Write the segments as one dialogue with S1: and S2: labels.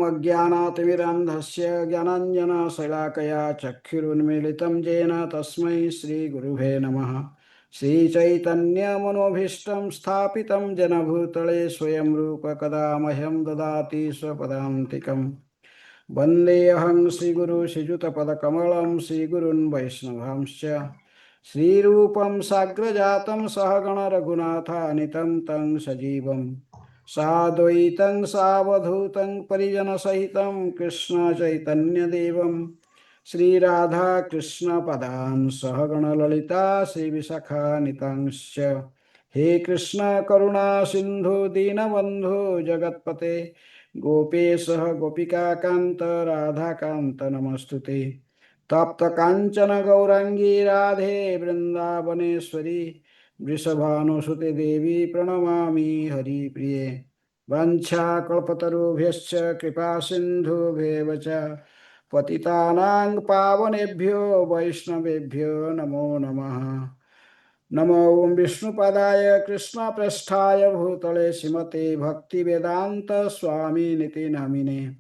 S1: अज्ञानातिमिरान्धस्य ज्ञानाञ्जनशलाकया चक्षुरुन्मीलितं येन तस्मै श्रीगुरुवे नमः। श्रीचैतन्यमनोभीष्टं स्थापितं जनभूतले स्वयं रूप कदा मह्यं ददाति स्वपदान्तिकम्। वन्देऽहं श्रीगुरु श्रीयुतपदकमलं श्रीगुरून् वैष्णवांश्च श्रीरूपं साग्रजातं सहगण रघुनाथानितं तं सजीवम् साद्वैतं सावधूतं परिजनसहितं कृष्ण चैतन्यदेवं श्रीराधा कृष्णपदान् सहगण ललिता श्रीविशाखान्वितांश्च। हे कृष्ण करुणा सिन्धु दीनबन्धु जगत्पते गोपेश गोपिकान्त राधाकान्त नमस्तुते। तप्त कांचन गौरांगी राधे वृंदावनेश्वरी वृषभानुसुते देवी प्रणमामि हरिप्रिये। वंशाकल्पतरुभ्यश्च कृपा सिन्धुभ्येव च पतितानां पावनेभ्यो वैष्णवेभ्यो नमो नमः। नमो ओं विष्णुपदाय कृष्णप्रेष्ठाय भूतले श्रीमते भक्तिवेदांत स्वामिनिति नामिने।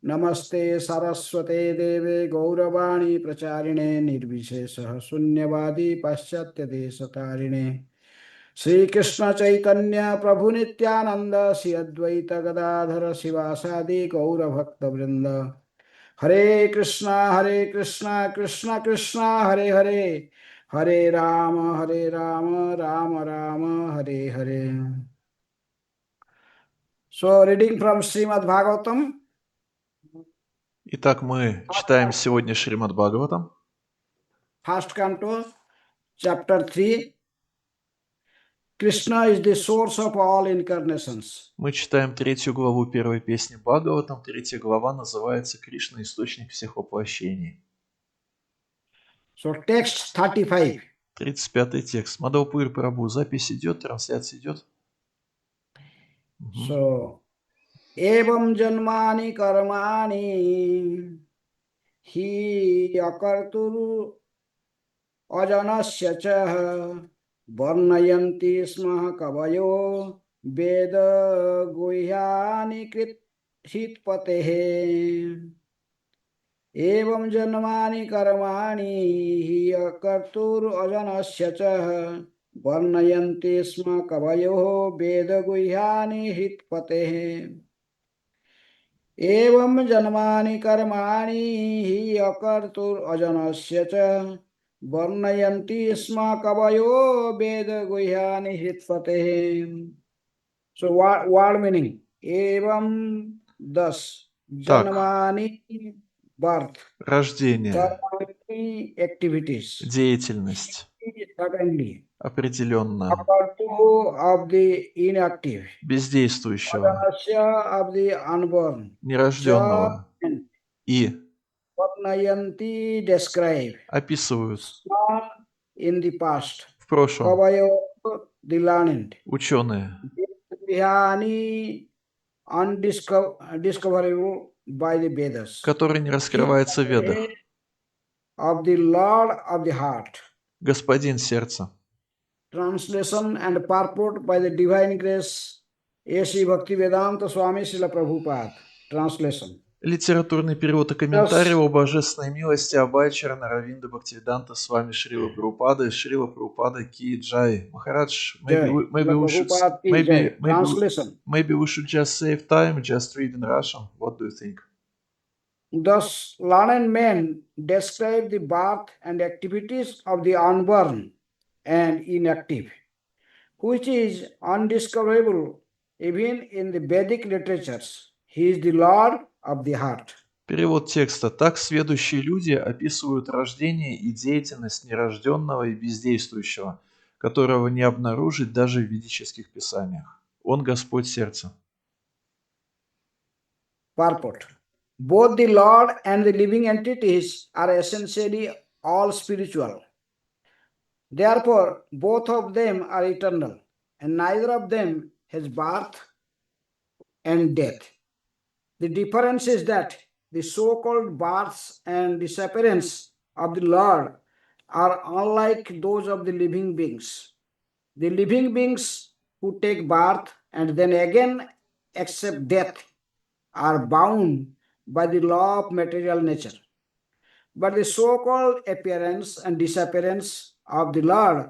S1: नमस्ते सरस्वते देवे गौरवाणी प्रचारिणे निर्विशेषः शून्यवादी पाश्चात्यदेशतारिणे। श्रीकृष्ण चैतन्य प्रभु नित्यानंद श्री अद्वैत गदाधर शिवासादि गौरभक्तवृंद। हरे कृष्णा कृष्ण कृष्ण हरे हरे, हरे Ram Ram Ram Hare Hare. So reading from Srimad Bhagavatam.
S2: Итак, мы читаем сегодня Шримад Бхагаватам.
S1: First canto, chapter 3. Krishna is the source of all incarnations.
S2: Мы читаем 3 главу первой песни Бхагаватам. 3 глава называется «Кришна – источник всех воплощений».
S1: So text 35.
S2: 35 текст. Мадхава-Пури Прабhu. Запись идет, трансляция идет.
S1: So, evam janmani karmani hi akarturu ajanasya cha varnayanti sma kavayo veda guhyani krit hitpatehe. एवं जन्मानि कर्माणि हि कर्तुर् अजनस्य च वर्णयन्ति स्म कवयो वेदगुह्यानि हितपतेः। एवं जन्मानि कर्माणि हि कर्तुर् अजनस्य च वर्णयन्ति स्म कवयो वेदगुह्यानि हितपतेः। So word meaning एवं 10 जन्मानि birth,
S2: рождение,
S1: activities,
S2: деятельность,
S1: certainly,
S2: определенно,
S1: of the inactive,
S2: бездействующего,
S1: of the unborn,
S2: нерожденного и
S1: describe,
S2: описывают
S1: in the past,
S2: в прошлом
S1: the learned,
S2: ученые,
S1: undiscoverable by the Vedas,
S2: который не раскрывается в Ведах.
S1: of the Lord of the heart.
S2: Господин сердца.
S1: Translation and purport by the divine grace A.C. Bhaktivedanta Swami Srila Prabhupada. Translation.
S2: Литературный перевод и комментарий о божественной милости Абайчарана Равинда Бхактивиданта с вами Шрила Прабхупада Ки Джай. Maharaj, maybe we should just save time, just read in Russian. What do you think?
S1: Thus, learned men describe the birth and activities of the unborn and inactive, which is undiscoverable even in the Vedic literatures. He is the Lord of the heart.
S2: Перевод текста. Так сведущие люди описывают рождение и деятельность нерожденного и бездействующего, которого не обнаружить даже в ведических писаниях. Он Господь сердца.
S1: Purport. Both the Lord and the living entities are essentially all spiritual. Therefore, both of them are eternal, and neither of them has birth and death. The difference is that the so-called births and disappearance of the Lord are unlike those of the living beings. The living beings who take birth and then again accept death are bound by the law of material nature. But the so-called appearance and disappearance of the Lord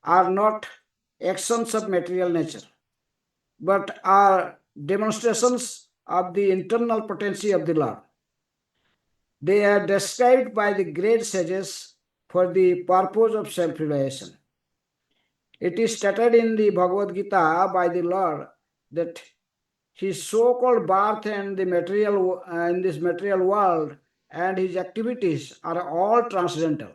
S1: are not actions of material nature, but are demonstrations of the internal potency of the Lord. They are described by the great sages for the purpose of self-realization. It is stated in the Bhagavad Gita by the Lord that his so-called birth and the material in this material world and his activities are all transcendental.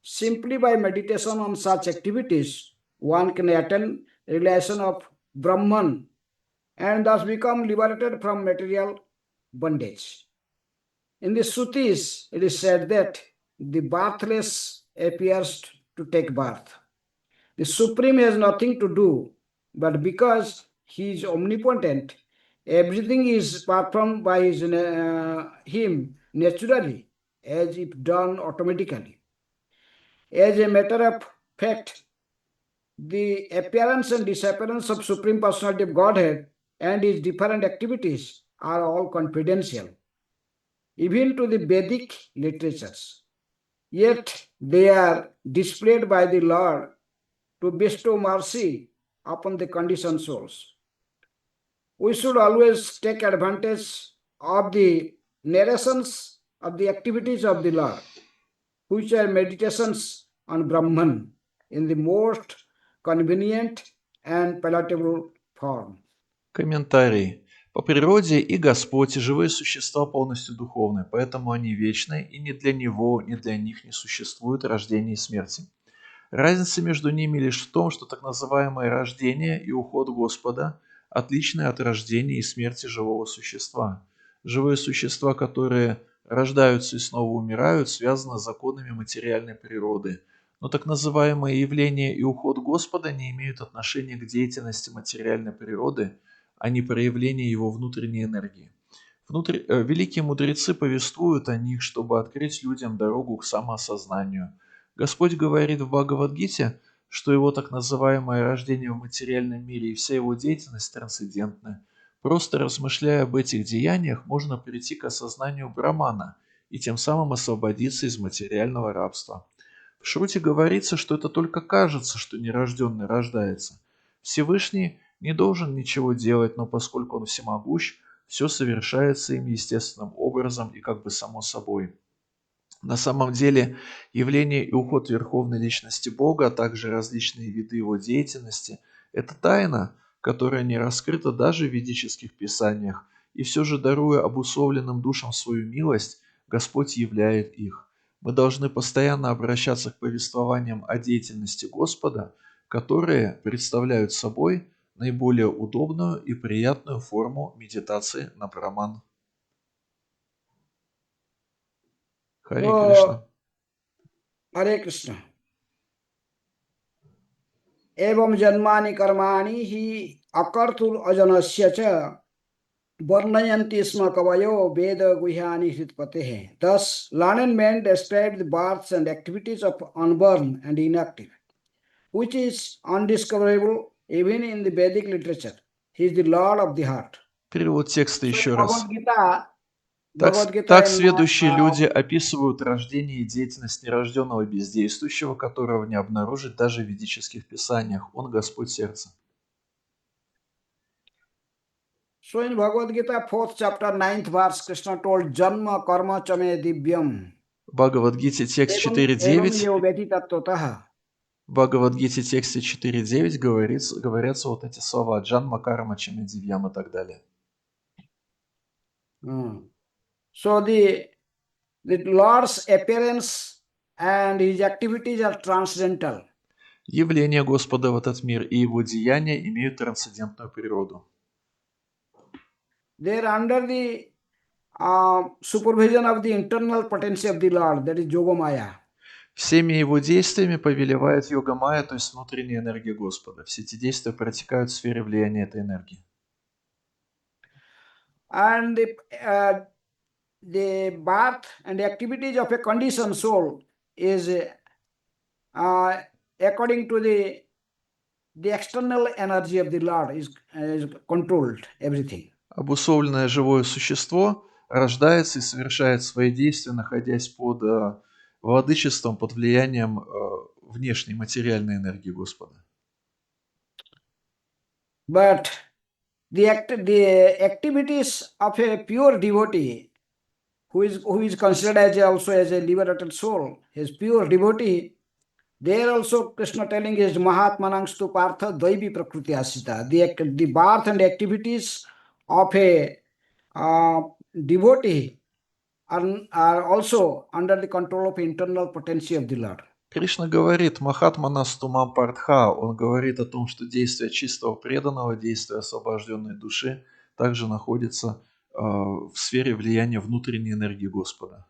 S1: Simply by meditation on such activities, one can attain realization of Brahman and thus become liberated from material bondage. In the Srutis, it is said that the birthless appears to take birth. The Supreme has nothing to do, but because he is omnipotent, everything is performed by him naturally, as if done automatically. As a matter of fact, the appearance and disappearance of Supreme Personality of Godhead and his different activities are all confidential, even to the Vedic literatures. Yet they are displayed by the Lord to bestow mercy upon the conditioned souls. We should always take advantage of the narrations of the activities of the Lord, which are meditations on Brahman in the most convenient and palatable form.
S2: Комментарий. По природе и Господь, и живые существа полностью духовны, поэтому они вечны, и ни для Него, ни для них не существует рождения и смерти. Разница между ними лишь в том, что так называемое рождение и уход Господа отличны от рождения и смерти живого существа. Живые существа, которые рождаются и снова умирают, связаны с законами материальной природы, но так называемые явления и уход Господа не имеют отношения к деятельности материальной природы, а не проявления его внутренней энергии. Великие мудрецы повествуют о них, чтобы открыть людям дорогу к самоосознанию. Господь говорит в Бхагавад-гите, что его так называемое рождение в материальном мире и вся его деятельность трансцендентны. Просто размышляя об этих деяниях, можно прийти к осознанию Брамана и тем самым освободиться из материального рабства. В Шруте говорится, что это только кажется, что нерожденный рождается. Всевышний не должен ничего делать, но поскольку он всемогущ, все совершается им естественным образом и как бы само собой. На самом деле, явление и уход Верховной Личности Бога, а также различные виды его деятельности – это тайна, которая не раскрыта даже в ведических писаниях, и все же, даруя обусловленным душам свою милость, Господь являет их. Мы должны постоянно обращаться к повествованиям о деятельности Господа, которые представляют собой наиболее удобную и приятную форму медитации на Браман. Харе Кришна.
S1: Hare Krishna. Evam janmani karmani hi akartur ajanasya cha varnayanti sma kavayo veda guhyani hritpatehe. Thus, learned men describe the births and activities of unborn and inactive, which is undiscoverable even in the Vedic literature. He is the Lord of the heart.
S2: Перевод текста
S1: So
S2: еще раз.
S1: Bhagavad Gita
S2: Так
S1: in
S2: сведущие люди описывают рождение и деятельность нерожденного бездействующего, которого не обнаружить даже в ведических писаниях. Он Господь сердца.
S1: So in Bhagavad Gita, 4th chapter, 9th verse, Krishna told Janma karma chame divyam.
S2: В Бхагавад-гите текст
S1: Evam
S2: 4.9
S1: evam tattvatah.
S2: В Бхагавад-гите тексте 4.9 говорятся вот эти слова «Джанма карма чами дивьям» и так далее.
S1: So the Lord's appearance and his activities are transcendental.
S2: Явления Господа в этот мир и его деяния имеют трансцендентную природу.
S1: They are under the supervision of the internal potency of the Lord, that is Yogamaya.
S2: Всеми его действиями повелевает йога-майя, то есть внутренняя энергия Господа. Все эти действия протекают в сфере влияния этой энергии.
S1: And the birth and the activities of a conditioned soul is according to the external energy of the Lord is controlled everything.
S2: Обусловленное живое существо рождается и совершает свои действия, находясь под владычеством, под влиянием внешней материальной энергии Господа.
S1: But the activities of a pure devotee, who is considered as also as a liberated soul, his pure devotee, there also Krishna telling is Mahatmanangstu Partha Daivi Prakriti Asita. The birth and activities of a devotee are also under the control of internal potency of the Lord.
S2: Кришна говорит Махатмана Стумам Партха, он говорит о том, что действие чистого преданного, действие освобожденной души также находится в сфере влияния внутренней энергии Господа.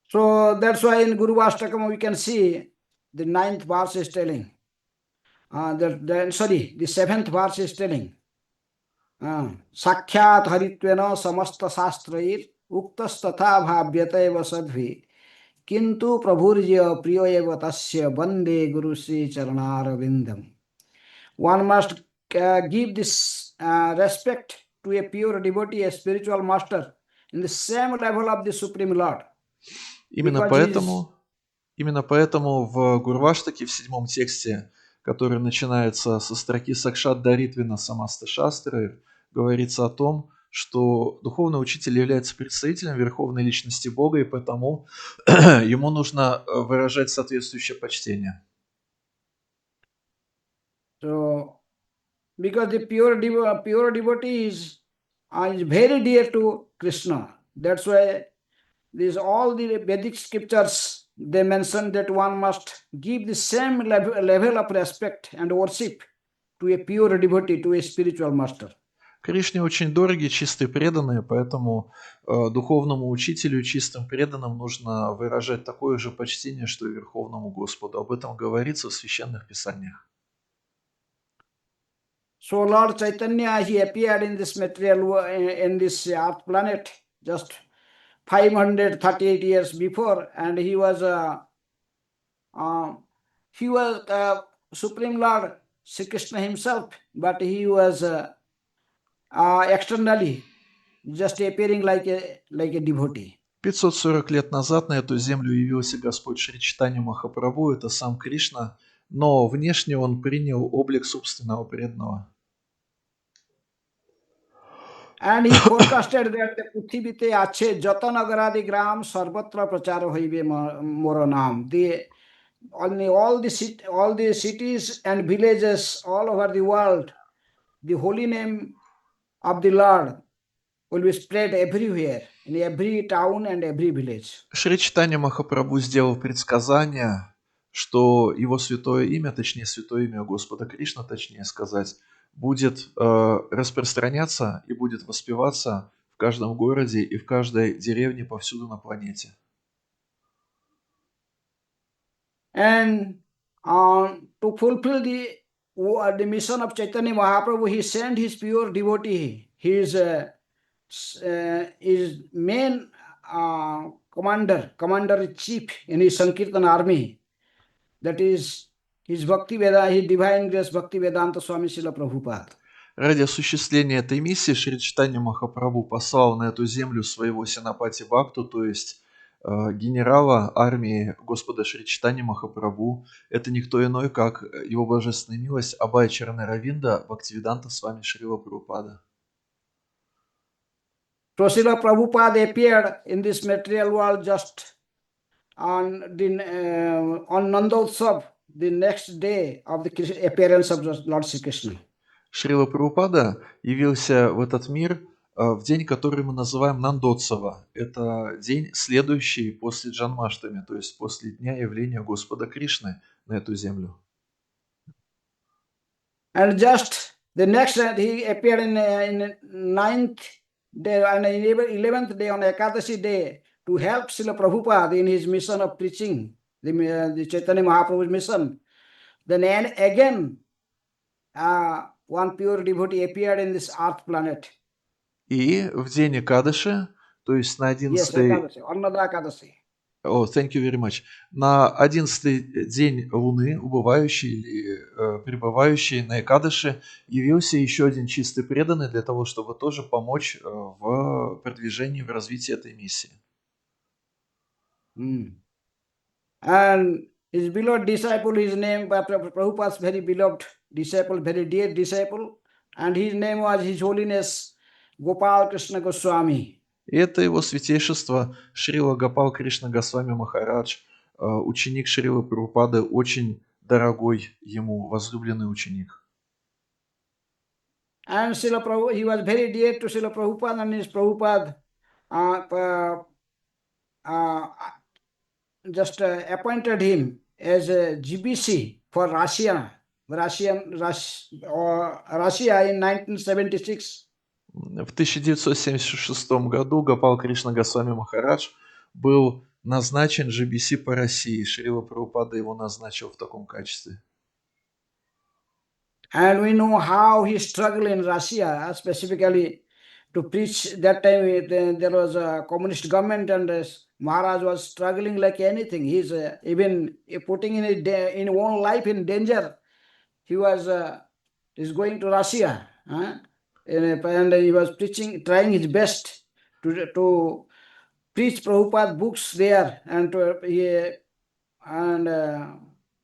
S1: So that's why in Guru Vastakam we can see the 9th verse is telling, the 7th verse is telling, Sakhyat Haritvena Samasta Sastrair Uktastatha Bhavyate Vasadvi Kintu Prabhurja Priyoeva Tasya Bande Guru Sri Charanar Vindam. One must give this respect to a pure devotee, a spiritual master, in the same level of the Supreme Lord.
S2: Именно
S1: Because he is
S2: Именно поэтому в Гурваштаке, в 7 тексте, который начинается со строки Сакшат Даритвина Самаста Шастры, говорится о том, что духовный учитель является представителем Верховной Личности Бога, и потому ему нужно выражать соответствующее почтение.
S1: so because the pure devotee is very dear to Krishna. That's why all the Vedic scriptures, they mention that one must give the same level of respect and worship to a pure devotee, to a spiritual master.
S2: Кришне очень дороги чистые преданные, поэтому духовному учителю и чистым преданным нужно выражать такое же почтение, что и Верховному Господу. Об этом говорится в Священных Писаниях.
S1: So Lord Chaitanya, he appeared in this in this earth planet just 538 years before, and he was Supreme Lord Sri Krishna himself, but he was externally just appearing like a devotee.
S2: 540 лет назад на эту землю явился Господь Шри Чайтанья Махапрабху, это сам Кришна, но внешне он принял облик собственного преданного.
S1: And he forecasted that the Prithivite Ache Jatanagaradi Gram Sarvatra Prachara Hoibe Moranam. All the cities and villages all over the world, the holy name of the Lord will be spread everywhere, in every town and every village.
S2: Шри Чайтанья Махапрабху сделал предсказание, что его святое имя, точнее святое имя Господа Кришна, точнее сказать, будет распространяться и будет воспеваться в каждом городе и в каждой деревне повсюду на планете.
S1: And to fulfill the mission of Chaitanya Mahaprabhu, he sent his pure devotee, his main commander-in-chief in his Sankirtan army, that is his his divine grace Bhakti Vedanta Swami Srila Prabhupada.
S2: Ради осуществления этой миссии Шри Чайтанья Махапрабху послал на эту землю своего Сенапати Бхакту, то есть генерала армии Господа Шри Чайтанья Махапрабху. Это никто иной, как его божественная милость Абхай Чаранаравинда Бхактивиданта Свами Шрила Прабхупада.
S1: So Srila Prabhupada appeared in this material world just on Nandotsav, the next day of the appearance of Lord Sri Krishna.
S2: Шрила Прабхупада явился в этот мир в день, который мы называем Нандотсава. Это день, следующий после Джанмаштами, то есть после дня явления Господа Кришны на эту землю.
S1: And just the next day he appeared in 9th day and 11th day on Ekadashi day to help Srila Prabhupada in his mission of preaching, the Chaitanya Mahaprabhu's mission. Then again one pure devotee appeared in this earth planet.
S2: И в день Экадаши, то есть на 11-й...
S1: Yes, Ekadashi, Annada Ekadashi.
S2: Thank you very much. На 11-й день Луны, убывающий или пребывающий на Экадыше, явился еще один чистый преданный для того, чтобы тоже помочь в продвижении, в развитии этой миссии.
S1: And his beloved disciple, his name, Prabhupada's very beloved disciple, very dear disciple, and his name was His Holiness Gopal Krishna Goswami.
S2: И это его святейшество Шрила Гопал Кришна Госвами Махарадж, ученик Шрилы Прабхупады, очень дорогой ему, возлюбленный ученик.
S1: And Srila Prabhu, he was very dear to Srila Prabhupada, and his Prabhupada just appointed him as a GBC for Russia in 1976.
S2: В 1976 году Гопал Кришна Госвами Махарадж был назначен GBC по России. Шрила Прабхупада его назначил в таком качестве.
S1: And we know how he struggled in Russia, specifically to preach. That time there was a communist government, and Maharaj was struggling like anything. He's even putting in his own life in danger. He was is going to Russia, and he was preaching, trying his best to preach Prabhupada books there and to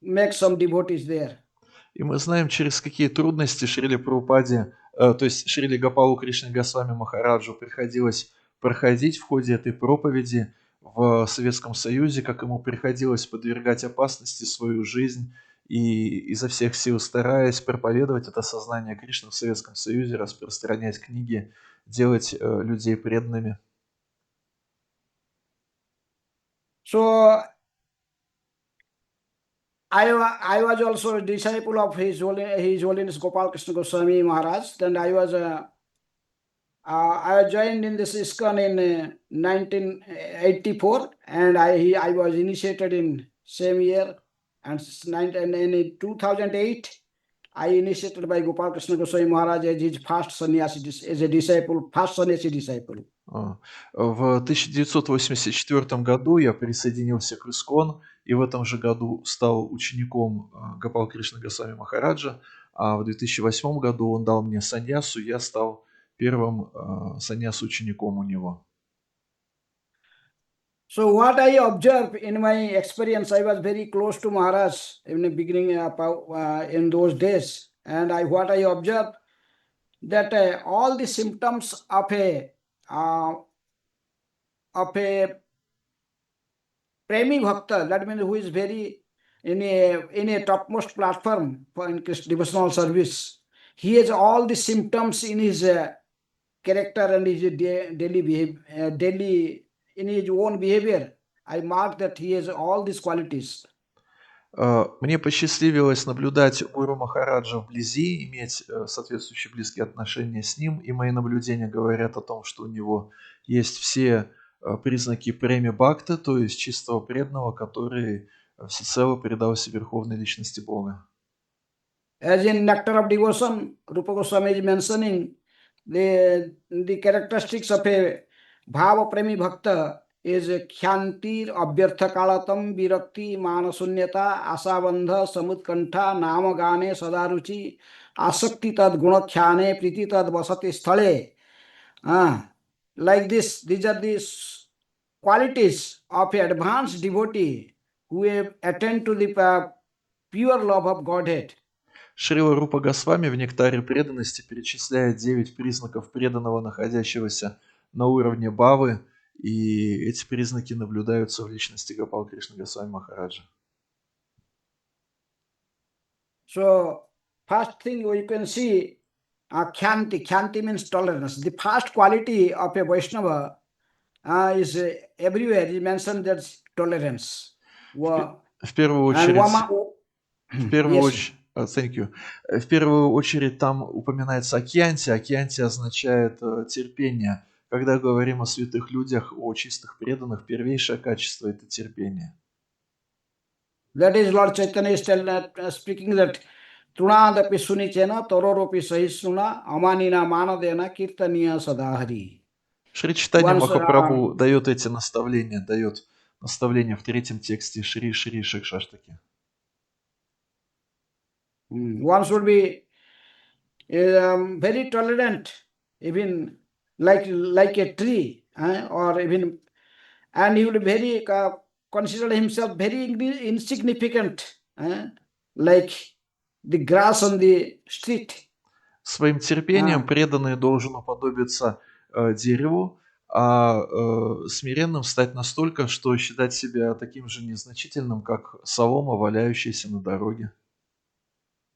S1: make some devotees there.
S2: И мы знаем, через какие трудности Шриле Прабхупаде, то есть Шриле Гопалу Кришне Госвами Махараджу приходилось проходить в ходе этой проповеди в Советском Союзе, как ему приходилось подвергать опасности свою жизнь и изо всех сил стараясь проповедовать это сознание Кришны в Советском Союзе, распространять книги, делать людей преданными.
S1: So I was also a disciple of His Holiness Gopal Krishna Goswami Maharaj. Then I was joined in this ISKCON in 1984, and I was initiated in same year. And in 2008, I initiated by Gopal Krishna Goswami Maharaj as his first sannyasi, as a disciple, first sannyasi disciple.
S2: В 1984 году я присоединился к ИСККОН и в этом же году стал учеником Гопал Кришны Госвами Махараджа, а в 2008 году он дал мне саньясу, я стал первым саньяс-учеником у него.
S1: So what I observed in my experience, I was very close to Maharaj in the beginning in those days, and what I observed that all the symptoms of a premi bhakta, that means who is very in a topmost platform for in devotional service, he has all the symptoms in his character and his daily behavior, in his own behavior. I mark that he has all these qualities.
S2: Мне посчастливилось наблюдать Гуру Махараджа вблизи, иметь соответствующие близкие отношения с ним, и мои наблюдения говорят о том, что у него есть все признаки преми бхакта, то есть чистого преданного, который всецело предался Верховной Личности Бога.
S1: As in Nectar of Devotion, Rupa Goswami is mentioning the characteristics of a Bhava Premi Bhakta is Kyantir Abhyartha Kalatam Virakti Manasunyata Asabandha Samutkantha Namagane Sadaruchi Asakti Tad Gunakhyane Priti Tad Vasati Sthale. Like this, these are the qualities of an advanced devotee who have attained to the pure love of Godhead.
S2: Шрила Рупа Госвами в «Нектаре преданности» перечисляет 9 признаков преданного, находящегося на уровне бхавы, и эти признаки наблюдаются в личности Гопал Кришны Госвами Махараджа.
S1: So, first thing we can see, Kyanti. Kyanti means tolerance. The first quality of a Vaishnava is everywhere. He mentioned that tolerance.
S2: В первую очередь, thank you. В первую очередь там упоминается Акьянти. Акьянти означает терпение. Когда говорим о святых людях, о чистых преданных, первейшее качество – это терпение.
S1: That is Lord Chaitanya is speaking that Trunadapi sunichena tororopi sahisnuna amanina manadena kirtaniya sadahari.
S2: Шри Чайтанья Махапрабху дает эти наставления, дает наставление в третьем тексте Шри Шри Шикшаштаки.
S1: One should be very tolerant, even like a tree, or even, and he will very consider himself very insignificant, like the grass on the street.
S2: Своим терпением
S1: Uh,
S2: преданный должен уподобиться дереву, а смиренным стать настолько, что считать себя таким же незначительным, как солома, валяющаяся на дороге.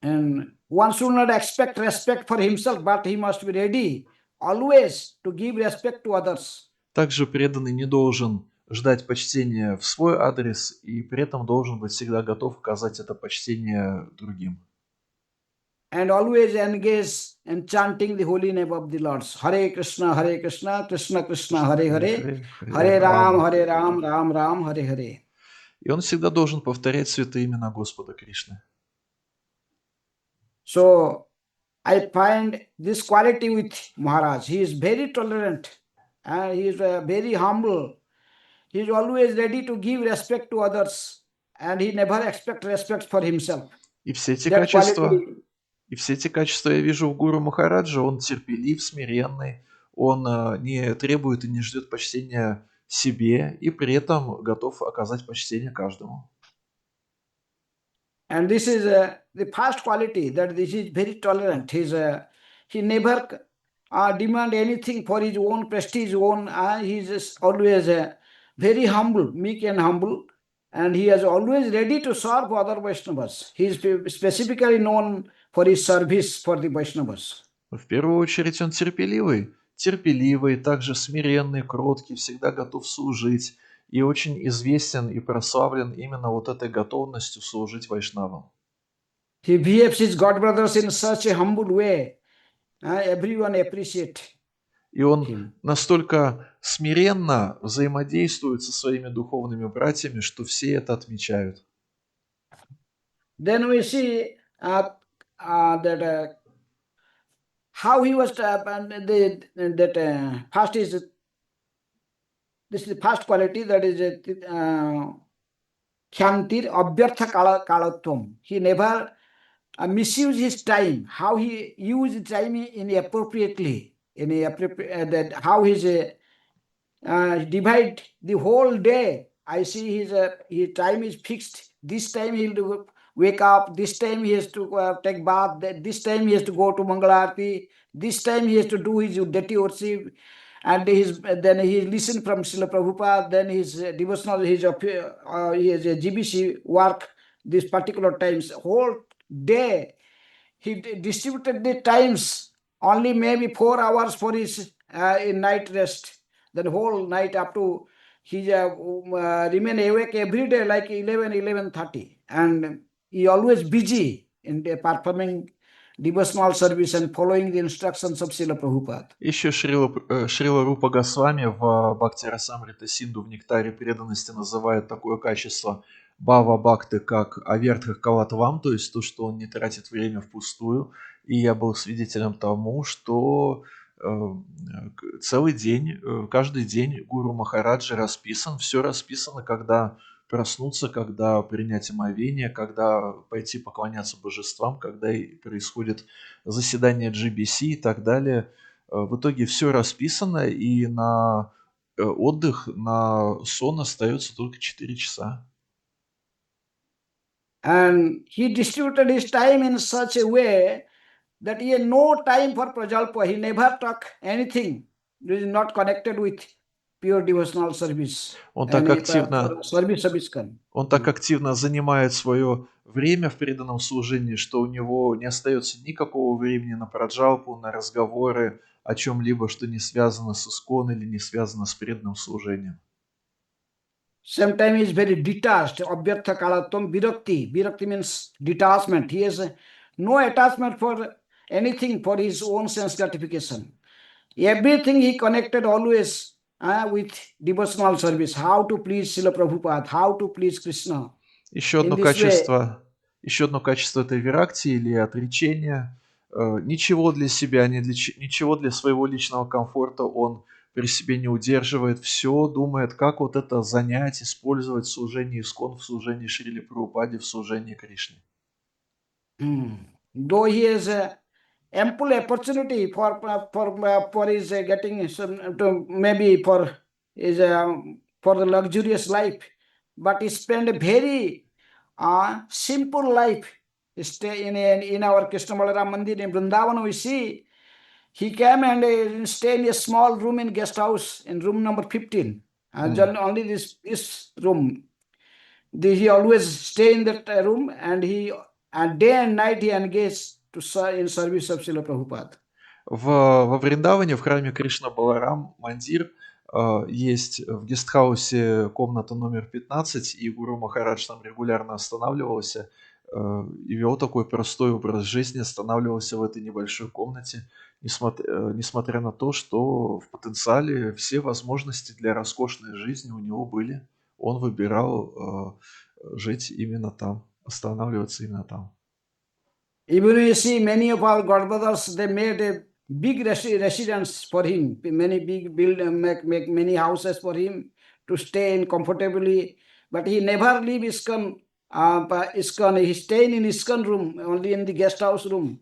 S1: and one should not expect respect for himself, but he must be ready always to give respect to others.
S2: Также преданный не должен ждать почтения в свой адрес и при этом должен быть всегда готов оказать это почтение другим.
S1: And always engage in chanting the holy name of the Lord. Hare Krishna, Krishna Krishna, Hare Hare,
S2: Харе, Харе
S1: Hare Ram,
S2: Рама.
S1: Ram Ram, Hare Hare.
S2: И он всегда должен повторять святые имена Господа Кришны.
S1: So I find this quality with Maharaj. He is very tolerant and he is very humble. He is always ready to give respect to others and he never expects respect for himself.
S2: И все эти
S1: That
S2: качества,
S1: quality.
S2: и все эти качества я вижу в Гуру Махараджа. Он терпелив, смиренный, он не требует и не ждет почтения себе, и при этом готов оказать почтение каждому.
S1: And this is the first quality, that this is very tolerant. He never demand anything for his own prestige, he is always very humble, meek and humble, and he is always ready to serve other Vaishnavas. He is specifically known for his service for the Vaishnavas.
S2: В первую очередь он терпеливый, также смиренный, кроткий, всегда готов служить, и очень известен и прославлен именно вот этой готовностью служить вайшнавам.
S1: He behaves his God brothers in such a humble way. Everyone appreciates
S2: И он
S1: him.
S2: настолько смиренно взаимодействует со своими духовными братьями, что все это отмечают.
S1: Then we see that how he was first is this is the first quality, that is Kyantir Abhyartha Kalatvam. He never misuse his time. How he used time in appropriately, that how his divide the whole day. I see his time is fixed. This time he'll do wake up. This time he has to take bath. This time he has to go to Mangalarti. This time he has to do his dirty worship. And then he listen from Srila Prabhupada. Then his devotional, his GBC work. These particular times, whole day he distributed the times. Only maybe 4 hours for his in night rest. Then whole night up to he remain awake every day like 11:30, and he always busy in performing devotional service and following the instructions of Srila Prabhupada.
S2: Еще Шрила Рупа Госвами в Бхакти Расамрита Синду в Нектаре преданности называет такое качество Бава Бхакты как Авертха Калатвам, то есть то, что он не тратит время впустую. И я был свидетелем тому, что целый день, каждый день Гуру Махараджа расписан, все расписано, когда проснуться, когда принять омовение, когда пойти поклоняться божествам, когда происходит заседание GBC и так далее. В итоге все расписано, и на отдых, на сон остается только 4 часа.
S1: And he distributed his time in such a way that he had no time for prajalpa. He never talk anything that is not connected with pure devotional service.
S2: Он так
S1: Service.
S2: активно занимает свое время в преданном служении, что у него не остается никакого времени на праджалпу, на разговоры о чем-либо, что не связано с искон или не связано с преданным служением.
S1: Sometimes he is very detached. Abhyartha kalatvam virakti. Virakti means detachment. He has no attachment for anything for his own sense gratification. Everything he connected always with devotional service. How to please Srila Prabhupada, how to please Krishna.
S2: Еще одно качество этой виракти или отречения. Ничего для себя, ничего для своего личного комфорта он при себе не удерживает, все думает, как вот это занять, использовать в служении Искон, в служении Шрили Прабхупаде, в служении Кришне.
S1: Hmm. Though he has ample opportunity for his getting some to maybe for his for the luxurious life, but he spend a very simple life. Stay in our Krishna Balaram Mandir in Vrindavan. We see he came and stay in a small room in guest house in room number 15. Only this room. He always stay in that room, and day and night he engaged to serve in service of Srila Prabhupada.
S2: Во Вриндаване, в храме Кришна Баларам Мандир, есть в гестхаусе комната номер 15, и Гуру Махарадж там регулярно останавливался и вел такой простой образ жизни, останавливался в этой небольшой комнате, несмотря на то, что в потенциале все возможности для роскошной жизни у него были. Он выбирал жить именно там, останавливаться именно там.
S1: Even you see many of our godbrothers, they made a big residence for him, many big make many houses for him to stay in comfortably. But he never leave ISKCON. ISKCON. He stayed in ISKCON room, only in the guest house room.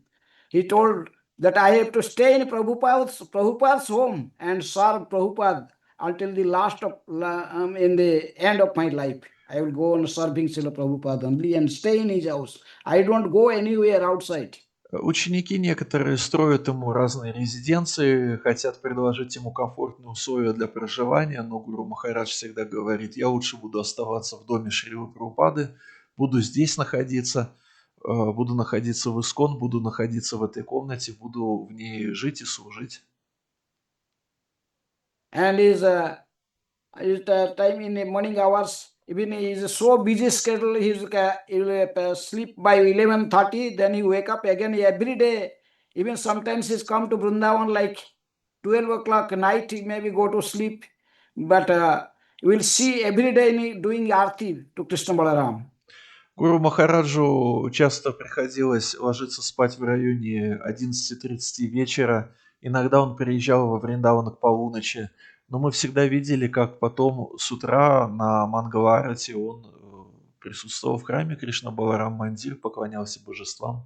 S1: He told that I have to stay in Prabhupada's home and serve Prabhupada until the last of in the end of my life. I will go on serving Srila Prabhupada only and stay in his house. I don't go anywhere outside.
S2: Ученики некоторые строят ему разные резиденции, хотят предложить ему комфортные условия для проживания, но Гуру Махарадж всегда говорит: я лучше буду оставаться в доме Шрилы Прабхупады, буду здесь находиться, буду находиться в Искон, буду находиться в этой комнате, буду в ней жить и служить.
S1: And his time in the morning hours, even he is so busy schedule, he will sleep by 11:30, then he wake up again every day. Even sometimes he's come to Vrindavan like 12 o'clock night, he maybe go to sleep. But you will see every day doing arti to Krishna Balaram.
S2: Гуру Махараджу часто приходилось ложиться спать в районе 11:30 вечера. Иногда он приезжал во Вриндаван к полуночи. Но мы всегда видели, как потом с утра на Мангаларате он присутствовал в храме Кришна Баларам Мандир, поклонялся божествам.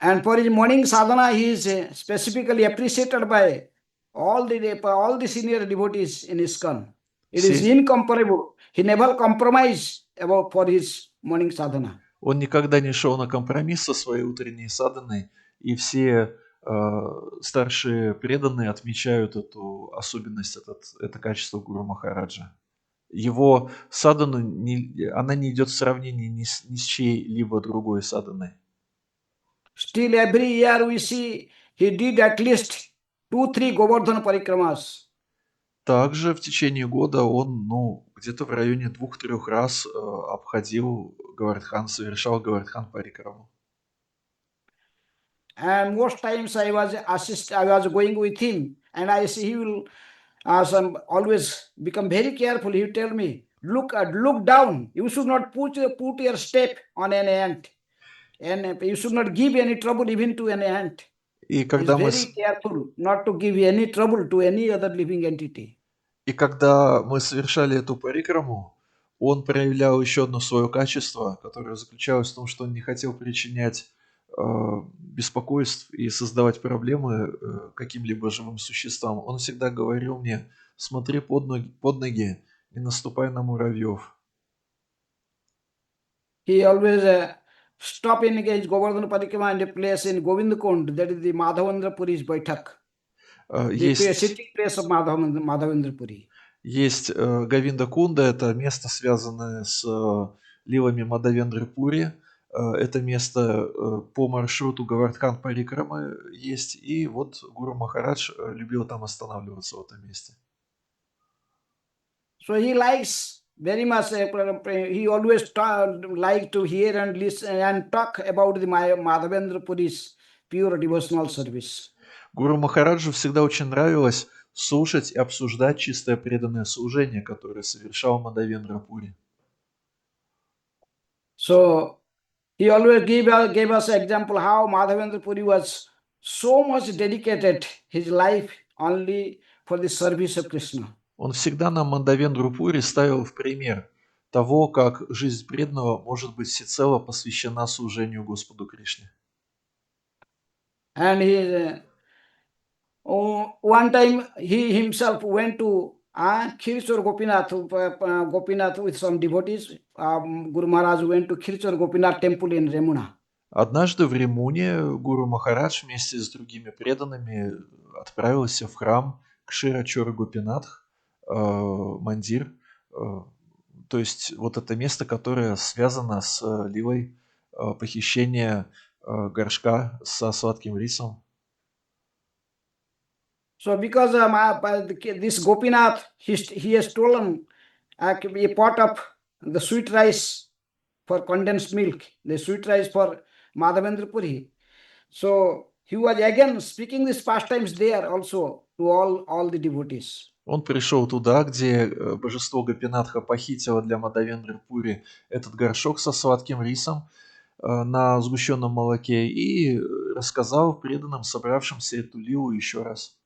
S1: And for his morning sadhana, he is specifically appreciated by all the senior devotees in ISKCON. It is
S2: Все,
S1: incomparable. He never compromised for his morning sadhana.
S2: он никогда не шел на компромисс со своей утренней садханой, и все старшие преданные отмечают эту особенность, это качество Гуру Махараджа. Его садхану, она не идет в сравнении ни с чьей-либо другой садханой.
S1: Still every year we see he did at least 2-3 Govardhan parikramas.
S2: Также в течение года он, где-то в районе 2-3 раз обходил Говардхан, совершал Говардхан парикраму.
S1: And most times I was going with him, and I see he will always become very careful. He will tell me, look down. You should not put your step on an ant, and you should not give any trouble even to an ant.
S2: И
S1: He is
S2: когда мы
S1: very careful not to give any trouble to any other living entity.
S2: И когда мы совершали эту парикраму, он проявлял еще одно свое качество, которое заключалось в том, что он не хотел причинять беспокойств и создавать проблемы каким-либо живым существам. Он всегда говорил мне: смотри под ноги и наступай на муравьев.
S1: He always stop in his Govardhan Parikrama in a place in Govindakund, that is the Madhavendra Puri's Baitak. The sitting place of Madhavendra Puri.
S2: Есть Говинда Кунда, это место, связанное с ливами Мадхавендры Пури. Это место по маршруту Говардхан Парикрамы есть. И вот Гуру Махарадж любил там останавливаться, в этом месте.
S1: So he likes very much, he always like to hear and listen and talk about the Madhavendra Puri's pure devotional service.
S2: Гуру Махараджу всегда очень нравилось слушать и обсуждать чистое преданное служение, которое совершал Мадхавендра Пури.
S1: So he always gave us example how Madhavendra Puri was so much dedicated his life only for the service of Krishna.
S2: Он всегда нам Мандавендру-пури ставил в пример того, как жизнь преданного может быть всецело посвящена служению Господу Кришне.
S1: And one time he himself went to Khirchor Gopinath with some devotees. Guru Maharaj went to Khirchor Gopinath temple in Remuna.
S2: Однажды в Римуне гуру Махарадж вместе с другими преданными отправился в храм Кширачора Гопинатх, мандир, то есть вот это место, которое связано с лилой похищения горшка со сладким рисом.
S1: So because this Gopinath, he has stolen a pot of the sweet rice for condensed milk, the sweet rice for Madhavendra Puri. So he was again speaking these pastimes there also to all the devotees.
S2: Он пришел туда, где божество Гопинатха похитило для Мадавендры Пури этот горшок со сладким рисом на сгущенном молоке и рассказал преданным, собравшимся эту лилу еще раз.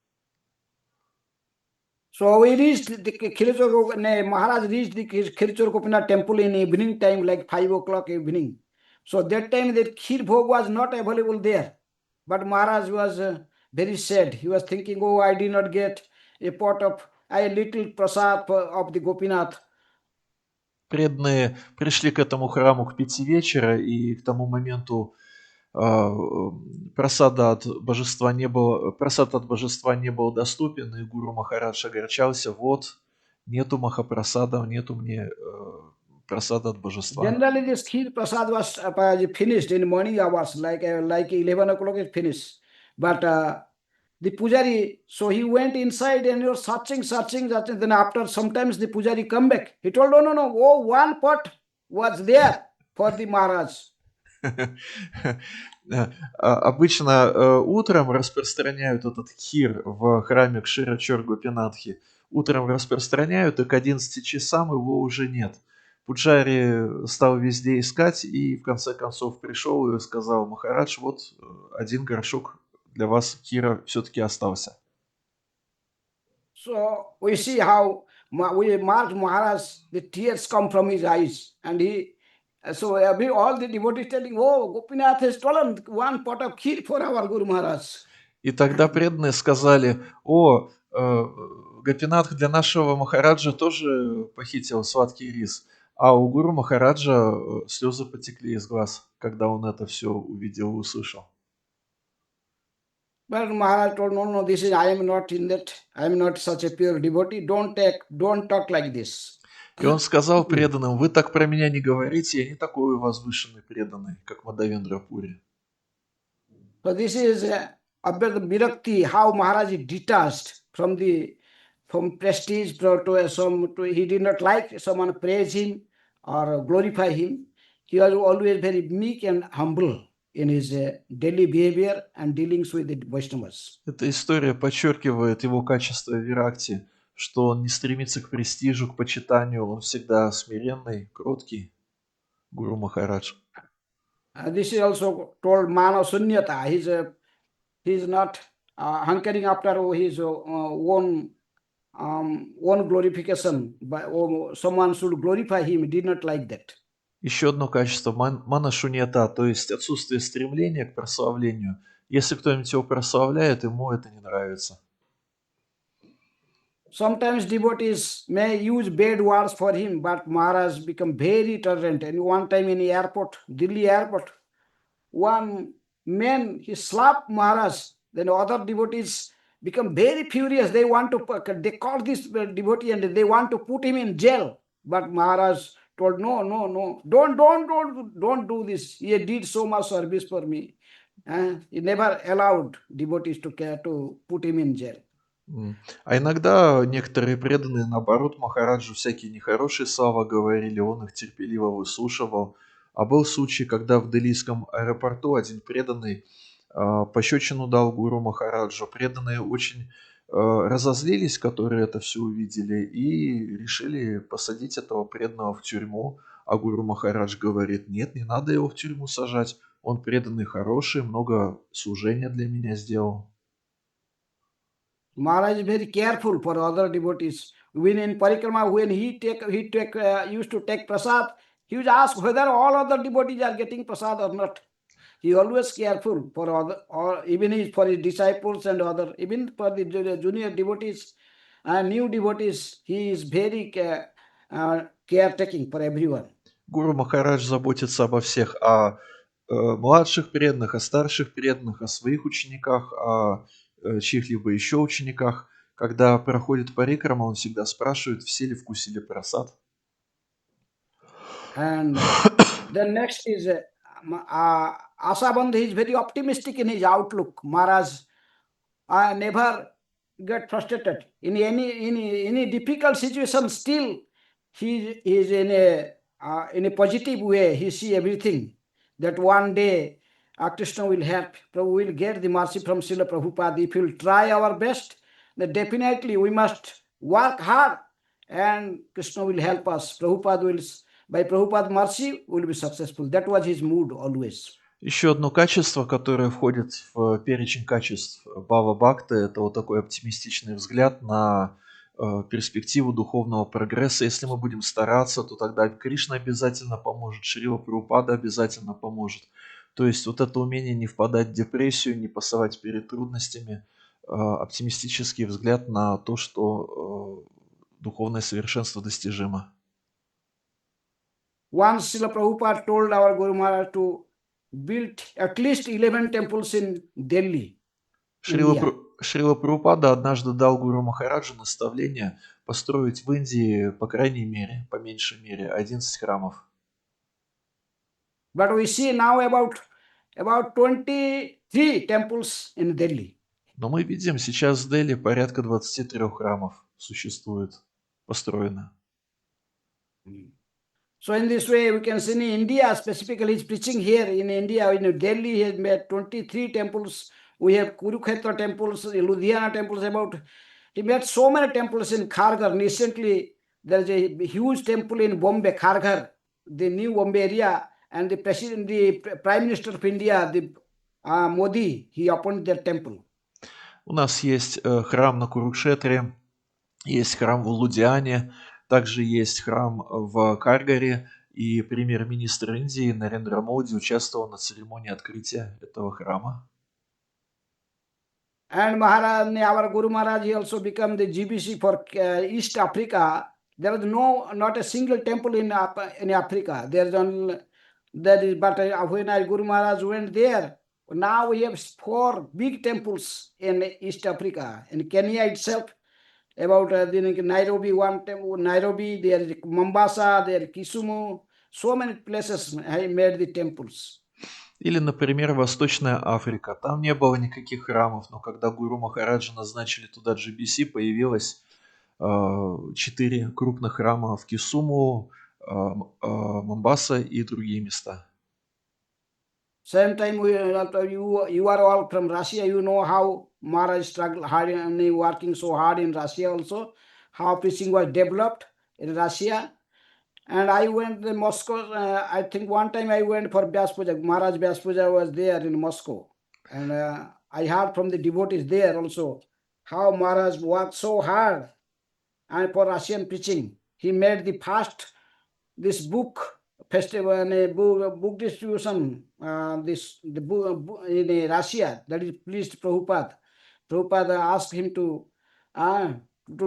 S1: So we reached the Maharaj reached the Khirchor Gopinath temple in evening time, like 5 o'clock evening. So that time the Khir Bhog was not available there. But Maharaj was very sad. He was thinking, oh, I did not get a pot of a little prasad of the Gopinath.
S2: Преданные пришли к этому храму к 5 вечера, и к тому моменту просад от божества не был доступен, и гуру Махарадж огорчался: вот, нету махапрасада, нету мне прасада от божества.
S1: Generally, this Khir Prasad was finished in morning hours, like 11 o'clock is finished. But the Pujari, so he went inside and he was searching. Then after sometimes the Pujari come back. He told, no, oh, one pot was there for the Maharaj.
S2: Обычно утром распространяют этот хир в храме Кширачор Гопинатхи. Утром распространяют, и к 11 часам его уже нет. Пуджари стал везде искать и в конце концов пришел и сказал: Махарадж, вот один горшок для вас хира все-таки остался.
S1: So we see how we mark Maharaj, the tears come from his eyes, and all the devotees telling, oh, Gopinath has stolen one pot of kheer for our Guru Maharaj.
S2: И тогда преданные сказали: о, Гопинатх для нашего Махараджа тоже похитил сладкий рис. А у Гуру Махараджа слезы потекли из глаз, когда он это все увидел и услышал.
S1: But Maharaj told, no, this is, I am not in that, I am not such a pure devotee, don't talk like this.
S2: И он сказал преданным: вы так про меня не говорите, я не такой возвышенный преданный, как Мадавендра Пури.
S1: So this is Virakti, how Maharaj is detached from prestige he did not like someone praise him or glorify him. He was always very meek and humble in his daily behavior and dealings with the Vaishnavas.
S2: Эта история подчеркивает его качество виракти, что он не стремится к престижу, к почитанию, он всегда смиренный, кроткий, Гуру Махарадж.
S1: This is also told Mano Sunyata. He's not hankering after his own glorification. Someone should glorify him. He did not like that.
S2: Еще одно качество манашуньята, то есть отсутствие стремления к прославлению. Если кто-нибудь его прославляет, ему это не нравится.
S1: Sometimes devotees may use bad words for him, but Maharaj become very tolerant. And one time in the airport, Delhi airport, one man, he slapped Maharaj. Then other devotees become very furious. They call this devotee and they want to put him in jail. But Maharaj told, no, don't do this. He did so much service for me. He never allowed devotees to put him in jail.
S2: А иногда некоторые преданные, наоборот, Махараджу всякие нехорошие слова говорили, он их терпеливо выслушивал. А был случай, когда в Делийском аэропорту один преданный пощечину дал Гуру Махараджу. Преданные очень разозлились, которые это все увидели, и решили посадить этого преданного в тюрьму. А Гуру Махарадж говорит: нет, не надо его в тюрьму сажать, он преданный хороший, много служения для меня сделал.
S1: Maharaj is very careful for other devotees. When in parikrama, when used to take prasad, he would ask whether all other devotees are getting prasad or not. He always careful for other, or even for his disciples and other, even for the junior devotees and new devotees. He is very caretaking for everyone.
S2: Гуру Махарадж заботится обо всех, о младших преданных, о старших преданных, о своих учениках, о чьих-либо еще учениках. Когда проходит парикрама, он всегда спрашивает, все ли вкусили прасад.
S1: And then next is Asabandh. He is very optimistic in his outlook. Maharaj never get frustrated in any difficult situation. Still, he is in a positive way. He see everything that one day Krishna will help. Prabhu will get the mercy from Srila Prabhupada. If we will try our best, then definitely we must work hard, and Krishna will help us. Prabhupada will, by Prabhupada's mercy, will be successful. That was his mood always.
S2: Еще одно качество, которое входит в перечень качеств Бава Бхакты, это вот такой оптимистичный взгляд на перспективу духовного прогресса. Если мы будем стараться, то тогда Кришна обязательно поможет, Шрила Прабхупада обязательно поможет. То есть вот это умение не впадать в депрессию, не пасовать перед трудностями, оптимистический взгляд на то, что духовное совершенство достижимо.
S1: Once Srila Prabhupada told our Guru Maharaj to build at least 11 temples in Delhi, India.
S2: Шрила Прабхупада однажды дал Гуру Махараджу наставление построить в Индии, по крайней мере, по меньшей мере, 11 храмов.
S1: But we see now about 23 temples in Delhi.
S2: Но мы видим, сейчас в Дели порядка 23 храмов существует, построено.
S1: So in this way, we can see in India, specifically his preaching here in India, in Delhi, he has made 23 temples. We have Kurukshetra temples, Ludhiana temples, he made so many temples in Kharghar. Recently, there is a huge temple in Bombay, Kharghar, the new Bombay area, and the Prime Minister of India, Modi, he appointed that temple.
S2: У нас есть храм на Курукшетре, есть храм в Лудиане, также есть храм в Каргаре, и премьер-министр Индии Нарендра Моди участвовал на церемонии открытия этого храма.
S1: And Maharaj, our Guru Maharaj, he also become the GBC for East Africa. There is not a single temple in Africa. There is only that is, but when our Guru Maharaj went there, now we have 4 big temples in East Africa. In Kenya itself, about Nairobi, Nairobi, there is Mombasa, there is Kisumu, so many places have made the temples.
S2: Или, например, Восточная Африка. Там не было никаких храмов, но когда Гуру Махараджа назначили туда GBC, появилось 4 крупных храма в Кисуму, Момбаса и другие места.
S1: Same time, you are all from Russia. You know how Maharaj struggled hard and working so hard in Russia also, how preaching was developed in Russia. And I went to Moscow. I think one time I went for Vyas Puja. Maharaj Vyas Puja was there in Moscow. And I heard from the devotees there also how Maharaj worked so hard and for Russian preaching. He made the first this book festival and book distribution. The book in Russia that is pleased Prabhupada. Prabhupada asked him to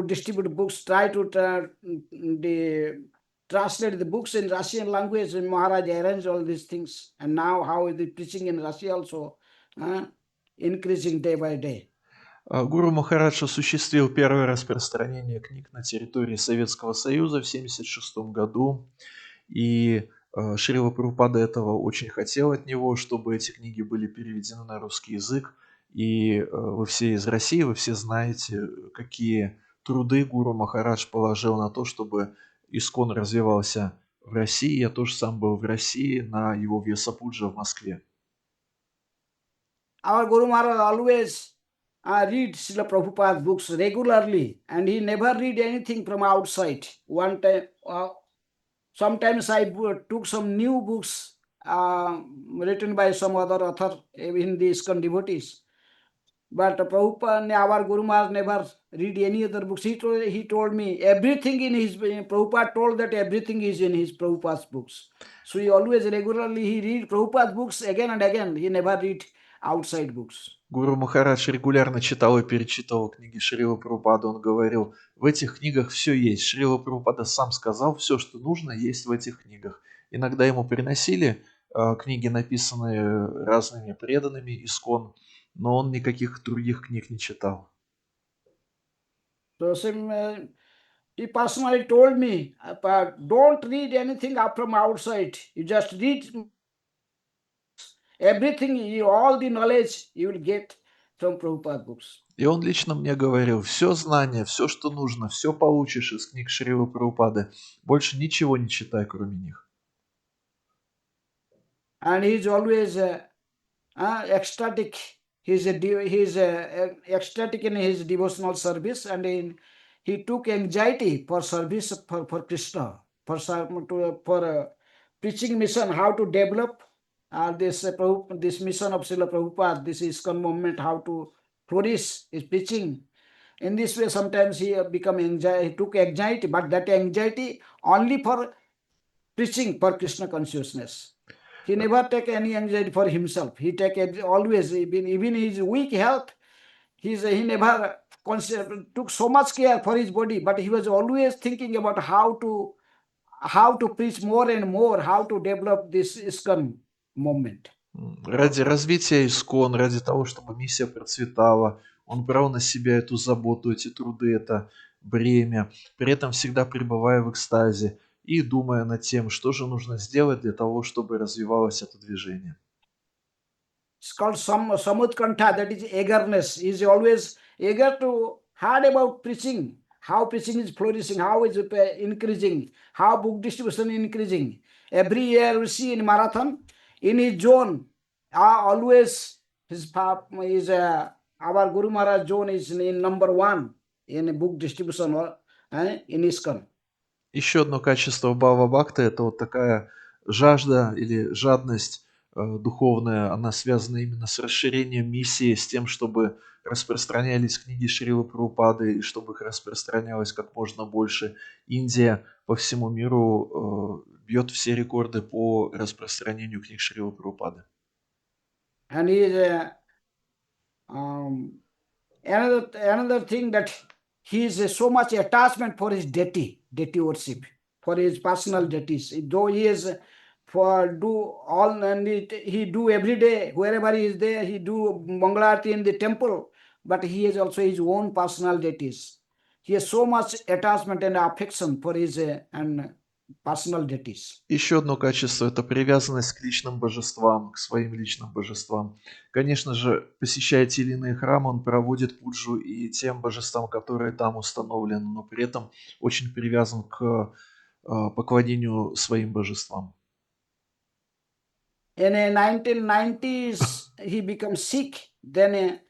S1: distribute books, try to translate the books in Russian language, and Maharaj arranged all these things. And now how is the preaching in Russia also increasing day by day.
S2: Гуру Махарадж осуществил первое распространение книг на территории Советского Союза в 1976 году, и Шрила Прабхупада этого очень хотел от него, чтобы эти книги были переведены на русский язык. И вы все из России, вы все знаете, какие труды Гуру Махарадж положил на то, чтобы Искон развивался в России. Я тоже сам был в России на его Вьясапуджа в Москве.
S1: Our Guru Maharaj always read Srila Prabhupada's books regularly, and he never read anything from outside. One time, sometimes I took some new books written by some other author in the ISKCON devotees. But Prabhupada, our Guru Maharaj never read any other books. He told me everything in his, Prabhupada told that everything is in his Prabhupada's books. So he always regularly, he read Prabhupada's books again and again. He never read outside books.
S2: Гуру Махарадж регулярно читал и перечитывал книги Шрилы Прабхупады. Он говорил, в этих книгах все есть. Шрила Прабхупада сам сказал, все, что нужно, есть в этих книгах. Иногда ему приносили книги, написанные разными преданными искон, но он никаких других книг не читал.
S1: So he personally told me, don't read anything up from outside. You just read everything, all the knowledge you will get from Prabhupada books.
S2: И он лично мне говорил, все знание, все, что нужно, все получишь из книг Шрилы Прабхупады. Больше ничего не читай, кроме них.
S1: And he's always ecstatic. He's ecstatic in his devotional service, and he took anxiety for service for Krishna, for preaching mission, how to develop this mission of Srila Prabhupada, this ISKCON movement, how to flourish his preaching. In this way, sometimes he took anxiety, but that anxiety only for preaching for Krishna consciousness. He never take any anxiety for himself. He take always, even his weak health, he never took so much care for his body, but he was always thinking about how to preach more and more, how to develop this ISKCON movement.
S2: Ради развития искон, ради того, чтобы миссия процветала, он брал на себя эту заботу, эти труды, это бремя, при этом всегда пребывая в экстазе и думая над тем, что же нужно сделать для того, чтобы развивалось это движение.
S1: It's called Samutkantha, that is eagerness. He is always eager to heard about preaching, how preaching is flourishing, how is increasing, how book distribution is increasing. Every year we see in marathon, in his zone, always our Guru Maharaj zone is in number 1 in book distribution in ISKCON.
S2: Еще одно качество Бхава Бхакта – это вот такая жажда или жадность духовная, она связана именно с расширением миссии, с тем, чтобы распространялись книги Шрилы Прабхупады и чтобы их распространялось как можно больше. Индия по всему миру бьет все рекорды по распространению книг Шрилы Прабхупады.
S1: And he is another thing that he is so much attachment for his deity worship, for his personal deities. Though he is he do every day, wherever he is there, he do Mangalarti in the temple, but he has also his own personal deities. He has so much attachment and affection for his personal deities.
S2: Еще одно качество – это привязанность к личным божествам, к своим личным божествам. Конечно же, посещая те или иные храмы, он проводит пуджу и тем божествам, которые там установлены, но при этом очень привязан к поклонению своим божествам.
S1: In the 1990s, he became sick. Then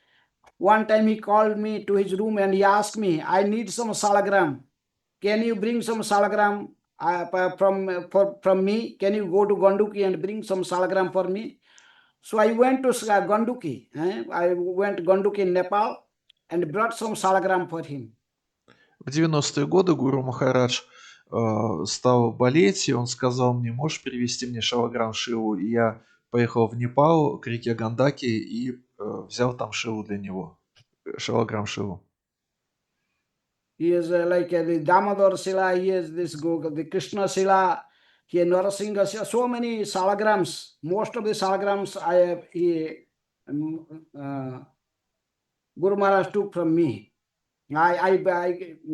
S1: one time he called me to his room and he asked me, I need some salagram. Can you bring some salagram from me? Can you go to Ganduki and bring some salagram for me? So I went to Ganduki. I went to Ganduki in Nepal and brought some salagram for him.
S2: В 90-е годы Гуру Махарадж стал болеть, и он сказал мне, можешь привезти мне шалаграм Шиву? И я поехал в Непал к реке Гандаки и взял там Шиву для него, шалаграм Шиву.
S1: He is like the Damodar Sila, he has the Krishna Sila, he has Narasingha Sila, so many salagrams. Most of the salagrams Guru Maharaj took from me. I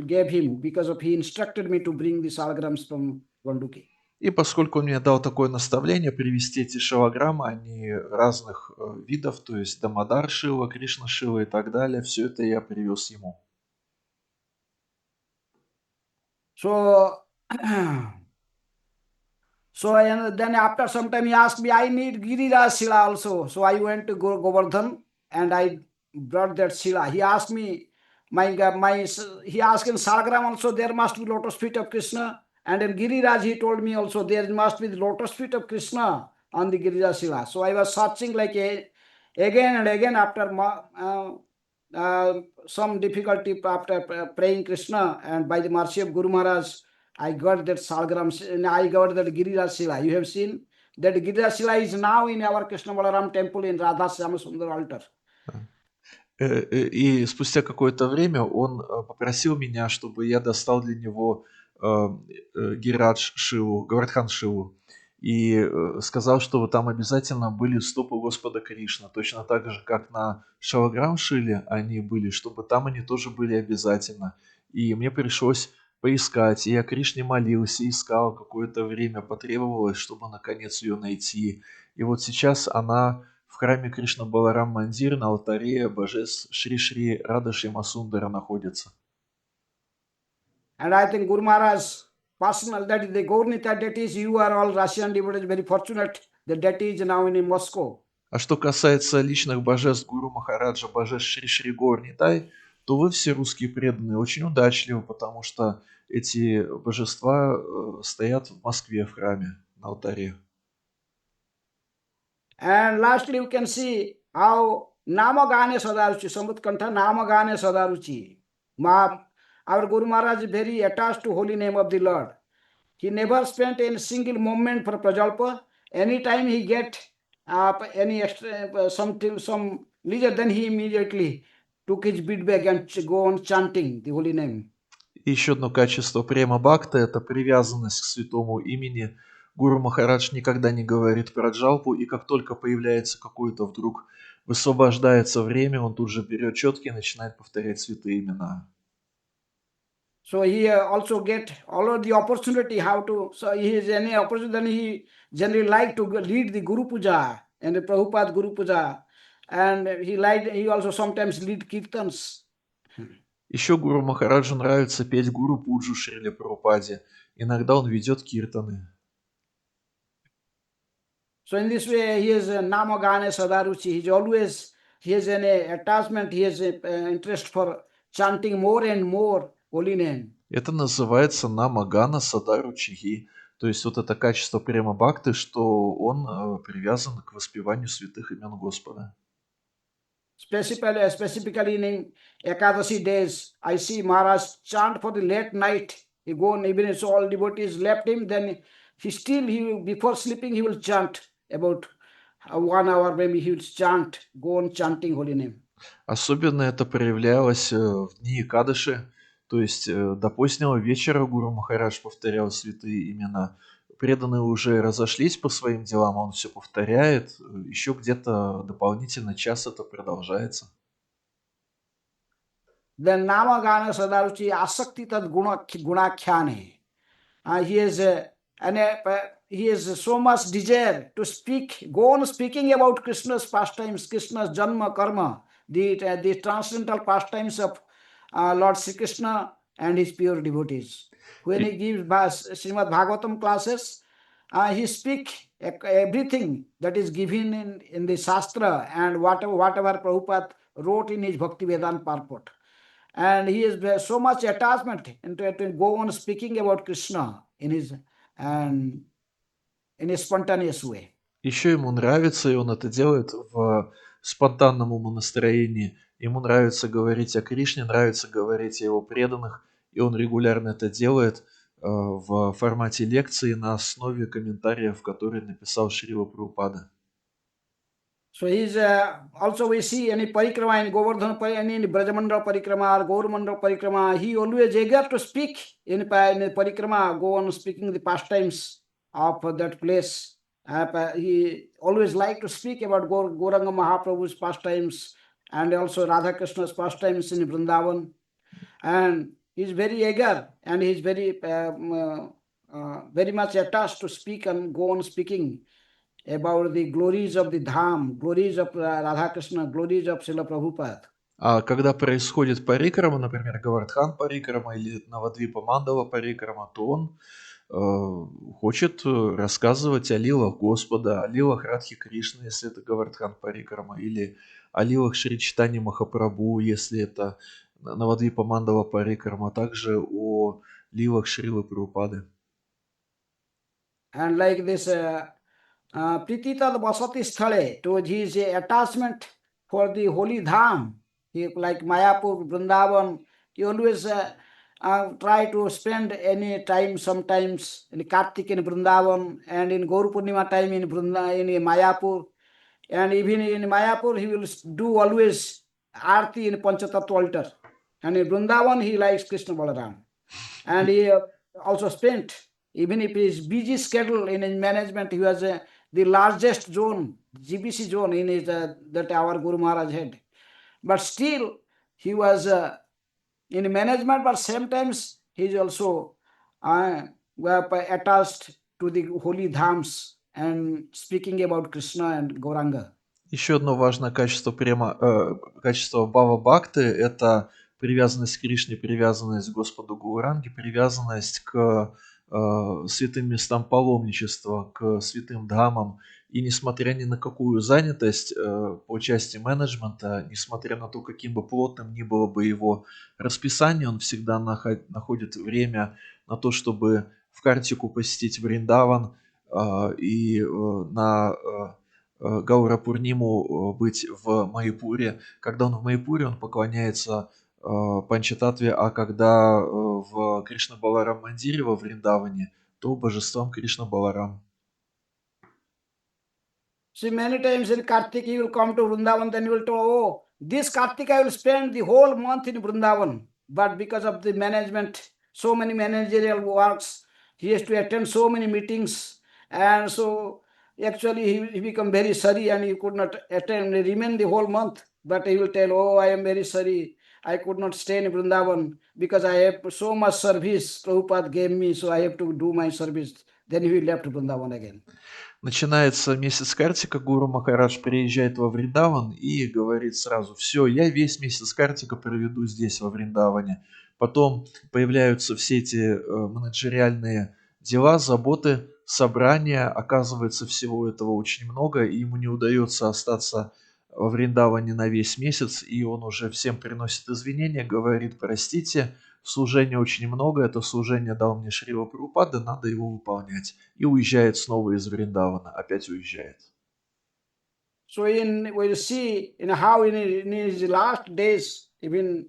S1: gave him because of he instructed me to bring the salagrams from Ganduki.
S2: И поскольку он мне дал такое наставление привезти эти шилограммы, они разных видов, то есть Дамодар Шила, Кришна Шила и так далее, все это я привез ему.
S1: So then after some time he asked me, I need Giriraj Sila also. So I went to Govardhan and I brought that Sila. He asked me, he asked in Salagram also there must be lotus feet of Krishna. And in Giriraj he told me also there must be the lotus feet of Krishna on the Giriraj Sila. So I was searching like again and again after some difficulty after praying Krishna, and by the mercy of Guru Maharaj, I got that Salgram, and I got that Giriraj Shila. You have seen that Giriraj Shila is now in our Krishna Balaram temple in Radha Syama Sundar altar.
S2: И спустя какое-то время он попросил меня, чтобы я достал для него Гирадж Шиву, Гавардхан Шиву, и сказал, что там обязательно были стопы Господа Кришны, точно так же, как на Шалаграм Шиле они были, чтобы там они тоже были обязательно. И мне пришлось поискать, и я Кришне молился, искал какое-то время, потребовалось, чтобы наконец ее найти. И вот сейчас она в храме Кришна Баларам Мандир на алтаре божеств Шри-Шри Рада Шьямасундара находится.
S1: And I think Guru Maharaj personal, that is the Gaurnita, that is, you are all Russian devotees very fortunate that that is now in Moscow.
S2: А что касается личных божеств Гуру Махараджа, божеств Шри-Шри Гор Нитай, то вы все русские преданные очень удачливы, потому что эти божества стоят в Москве в храме на алтаре.
S1: And lastly, you can see how Namagane Sadaruchi, Samut Kantha Namagane Sadaruchi. Our Guru Maharaj is very attached to holy name of the Lord. He never spent a single moment for Prajalpa. Anytime he get any extra some leisure, then he immediately took his bead bag and go on chanting the holy name.
S2: И еще одно качество према бхакта – это привязанность к святому имени. Гуру Махарадж никогда не говорит про джалпу, и как только появляется какое-то вдруг высвобождается время, он тут же берет четки и начинает повторять святые имена.
S1: So he also get all of the opportunity how to, so he is any opportunity, then he generally like to lead the Guru Puja and the Prabhupada Guru Puja, and he also sometimes lead kirtans.
S2: Еще Гуру Махараджу нравится петь Гуру Пуджу Шриле Прабхупаде. Иногда он ведет киртаны.
S1: So in this way, he is Namagane Sadaruchi. He has an attachment, he has interest for chanting more and more holy name.
S2: Это называется намагана садару чихи. То есть вот это качество према бхакты, что он привязан к воспеванию святых имен Господа.
S1: Specifically in Ekadashi days, I see Maharaj chant for the late night. He go on, even if all devotees left him, then before sleeping, he will chant about 1 hour, maybe he will chant, go on chanting holy name.
S2: Особенно это проявлялось в дни Кадыши, то есть до позднего вечера Гуру Махарадж повторял святые имена. Преданные уже разошлись по своим делам, он все повторяет, еще где-то дополнительно час это продолжается.
S1: Then Namagana Sadaruchi Asakti Tad Gunakhyane. He has so much desire to speak, go on speaking about Krishna's pastimes, Krishna's Janma Karma, the transcendental pastimes of Lord Sri Krishna and his pure devotees. When he gives Srimad Bhagavatam classes, he speaks everything that is given in the Shastra and whatever Prabhupada wrote in his Bhakti Vedanta purport. And he has so much attachment to go on speaking about Krishna in a spontaneous way.
S2: Еще ему нравится, и он это делает в спонтанном умонастроении. Ему нравится говорить о Кришне, нравится говорить о его преданных, и он регулярно это делает в формате лекции на основе комментариев, которые написал Шрила Прабхупада.
S1: So he's also we see any parikrama in Govardhan, any Brajamandal parikrama or Gaurmandal parikrama, he always eager to speak in parikrama, go on speaking the pastimes of that place. He always like to speak about Gauranga Mahaprabhu's pastimes and also Radha Krishna's pastimes in Vrindavan. And he's very eager and he's very much attached to speak and go on speaking about the glories of the Dham, glories of Radha Krishna, glories of Srila Prabhupada.
S2: А когда происходит парикрама, например, Гавардхан парикрама или Навадвипа Мандала парикрама, то он хочет рассказывать о лилах Господа, о лилах Радхи Кришны, если это Гавардхан парикрама, или о лилах Шри Чайтаньи Махапрабху, если это Навадвипа Мандала парикрама, а также о лилах Шрилы Прабхупады.
S1: And like this Prititad Vasati Sthale, to his attachment for the holy Dham, He like Mayapur, Vrindavan. He always try to spend any time sometimes in Kartik in Vrindavan and in Gaur Purnima time in in Mayapur. And even in Mayapur, he will do always Aarti in Panchatattva altar. And in Vrindavan, he likes Krishna Balaram. And he also spent, even if his busy schedule in his management, he was the largest zone, GBC zone in his, that our Guru Maharaj had. But still, he was in management, but sometimes he is also attached to the holy dhams and speaking about Krishna and Gauranga.
S2: Еще одно важное качество качество Бава Бхакты — это привязанность к Кришне, привязанность к Господу Гауранге, привязанность к святым местам паломничества, к святым дхамам. И несмотря ни на какую занятость по части менеджмента, несмотря на то, каким бы плотным ни было бы его расписание, он всегда находит время на то, чтобы в Картику посетить Вриндаван и на Гаура Пурниму быть в Майяпуре. Когда он в Майяпуре, он поклоняется Панчататве, а когда в Кришна Баларам Мандире во Вриндаване, то божествам Кришна Баларам.
S1: See, many times in Kartik, he will come to Vrindavan, then he will tell, oh, this Kartik I will spend the whole month in Vrindavan. But because of the management, so many managerial works, he has to attend so many meetings. And so actually he become very sorry and he could not attend, remain the whole month. But he will tell, oh, I am very sorry. I could not stay in Vrindavan because I have so much service Prabhupada gave me, so I have to do my service. Then he will left Vrindavan again.
S2: Начинается месяц Картика, Гуру Махарадж приезжает во Вриндаван и говорит сразу: все, я весь месяц Картика проведу здесь, во Вриндаване. Потом появляются все эти менеджериальные дела, заботы, собрания. Оказывается, всего этого очень много, и ему не удается остаться во Вриндаване на весь месяц, и он уже всем приносит извинения, говорит: простите, служения очень много, это служение дал мне Шрила Прабхупада, надо его выполнять. И уезжает снова из Вриндавана, опять уезжает.
S1: So we'll see how in his last days, even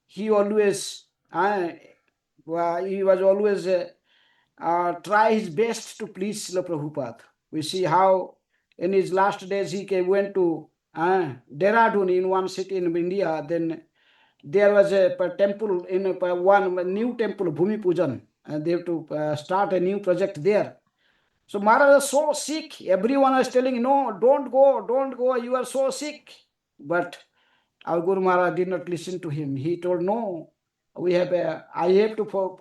S1: he always, he was always try his best to please Srila Prabhupada. We see how in his last days he went to Dehradun in one city in India. Then there was a temple in one new temple, Bhumi Pujan, and they have to start a new project there. So Maharaj was so sick. Everyone was telling, no, don't go, you are so sick. But our Guru Maharaj did not listen to him. He told, no, I have to follow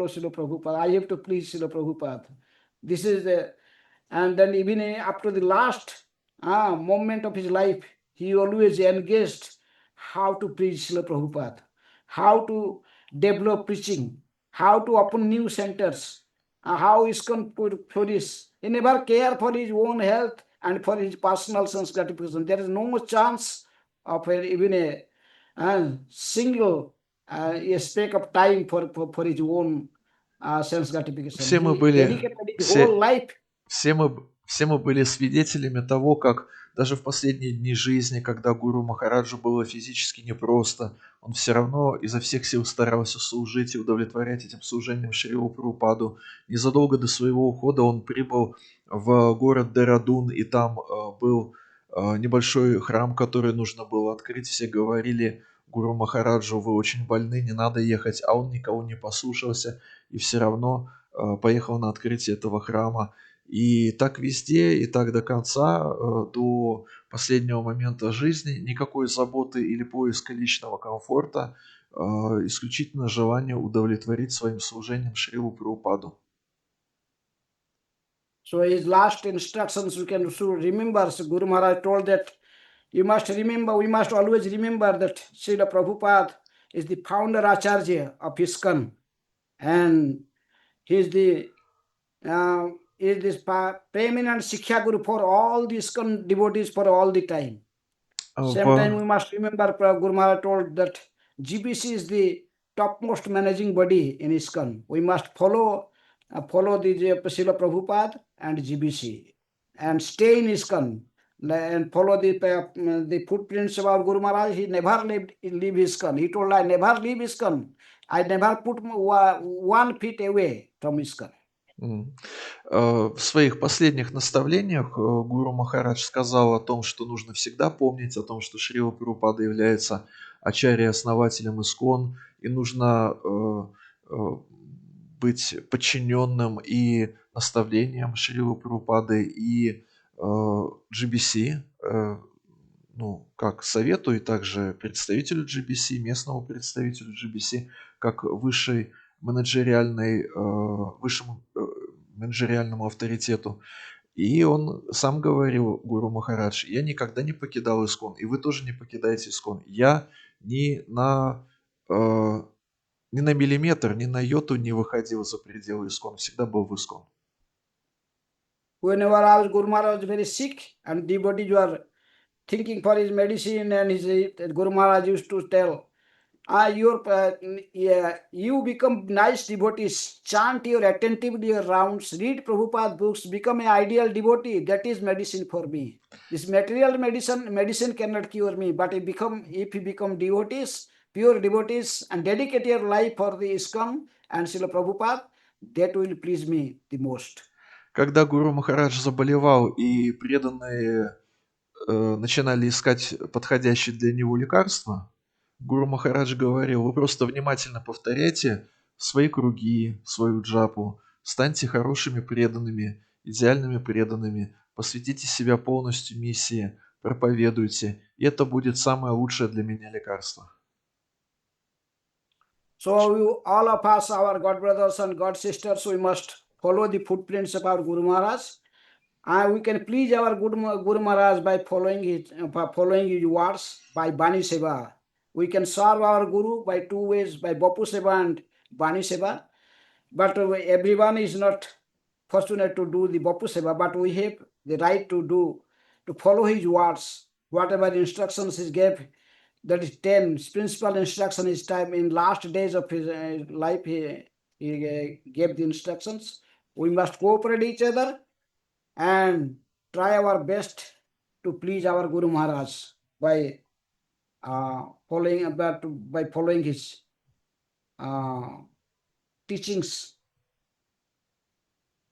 S1: Srila Prabhupada. I have to please Srila Prabhupada. This is the, and then even up to the last moment of his life, he always engaged how to preach Srila Prabhupada, how to develop preaching, how to open new centers, how ISKCON could flourish. He never cared for his own health and for his personal sense gratification. There is no chance of even a single a speck of time for his own sense gratification.
S2: Все мы
S1: He
S2: были,
S1: dedicated his
S2: все,
S1: whole life.
S2: все мы были свидетелями того, как даже в последние дни жизни, когда Гуру Махараджу было физически непросто, он все равно изо всех сил старался служить и удовлетворять этим служением Шрилу Прабхупаду. Незадолго до своего ухода он прибыл в город Дерадун, и там был небольшой храм, который нужно было открыть. Все говорили Гуру Махараджу: вы очень больны, не надо ехать, а он никого не послушался и все равно поехал на открытие этого храма. И так везде, и так до конца, до последнего момента жизни, никакой заботы или поиска личного комфорта, исключительно желание удовлетворить своим служением Шрилу Прабхупаду.
S1: So his last instructions we can remember. So Guru Maharaj told that we must always remember that Srila Prabhupada is the founder Acharya of ISKCON, and he is the preeminent Shiksha Guru for all the ISKCON devotees for all the time. Same time we must remember Guru Maharaj told that GBC is the topmost managing body in ISKCON. We must follow the Srila Prabhupada and GBC and stay in ISKCON. and follow the footprints of our Guru Maharaj. He never leave ISKCON. He told, I never leave ISKCON. I never put 1 feet away from ISKCON.
S2: В своих последних наставлениях Гуру Махарадж сказал о том, что нужно всегда помнить о том, что Шрила Прабхупада является ачарьей-основателем ИСККОН, и нужно быть подчиненным и наставлениям Шрилы Прабхупады, и GBC, как совету, и также представителю GBC, местному представителю GBC, как высшему менеджериальному авторитету. И он сам говорил, Гуру Махарадж, я никогда не покидал ИСККОН, и вы тоже не покидаете ИСККОН. Я ни на миллиметр, ни на йоту не выходил за пределы ИСККОН, всегда был в ИСККОН.
S1: Whenever our Guru Maharaj was very sick and devotees were thinking for his medicine, and his Guru Maharaj used to tell, you become nice devotees, chant your attentively your rounds, read Prabhupada books, become an ideal devotee. That is medicine for me. This material medicine cannot cure me, but if you become devotees, pure devotees, and dedicate your life for the ISKCON and Srila Prabhupada, that will please me the most.
S2: Когда Гуру Махарадж заболевал и преданные начинали искать подходящие для него лекарства, Гуру Махарадж говорил, вы просто внимательно повторяйте свои круги, свою джапу, станьте хорошими преданными, идеальными преданными, посвятите себя полностью миссии, проповедуйте, и это будет самое лучшее для меня лекарство.
S1: So all of us, our God brothers and God sisters, we must follow the footprints of our Guru Maharaj. And we can please our Guru Maharaj by following his words, by Bani Seva. We can serve our Guru by 2 ways, by Bapu Seva and Bani Seva. But everyone is not fortunate to do the Bapu Seva, but we have the right to follow his words. Whatever instructions he gave, that is 10 principal instruction is time in last days of his life, he gave the instructions. We must cooperate each other and try our best to please our Guru Maharaj by following his teachings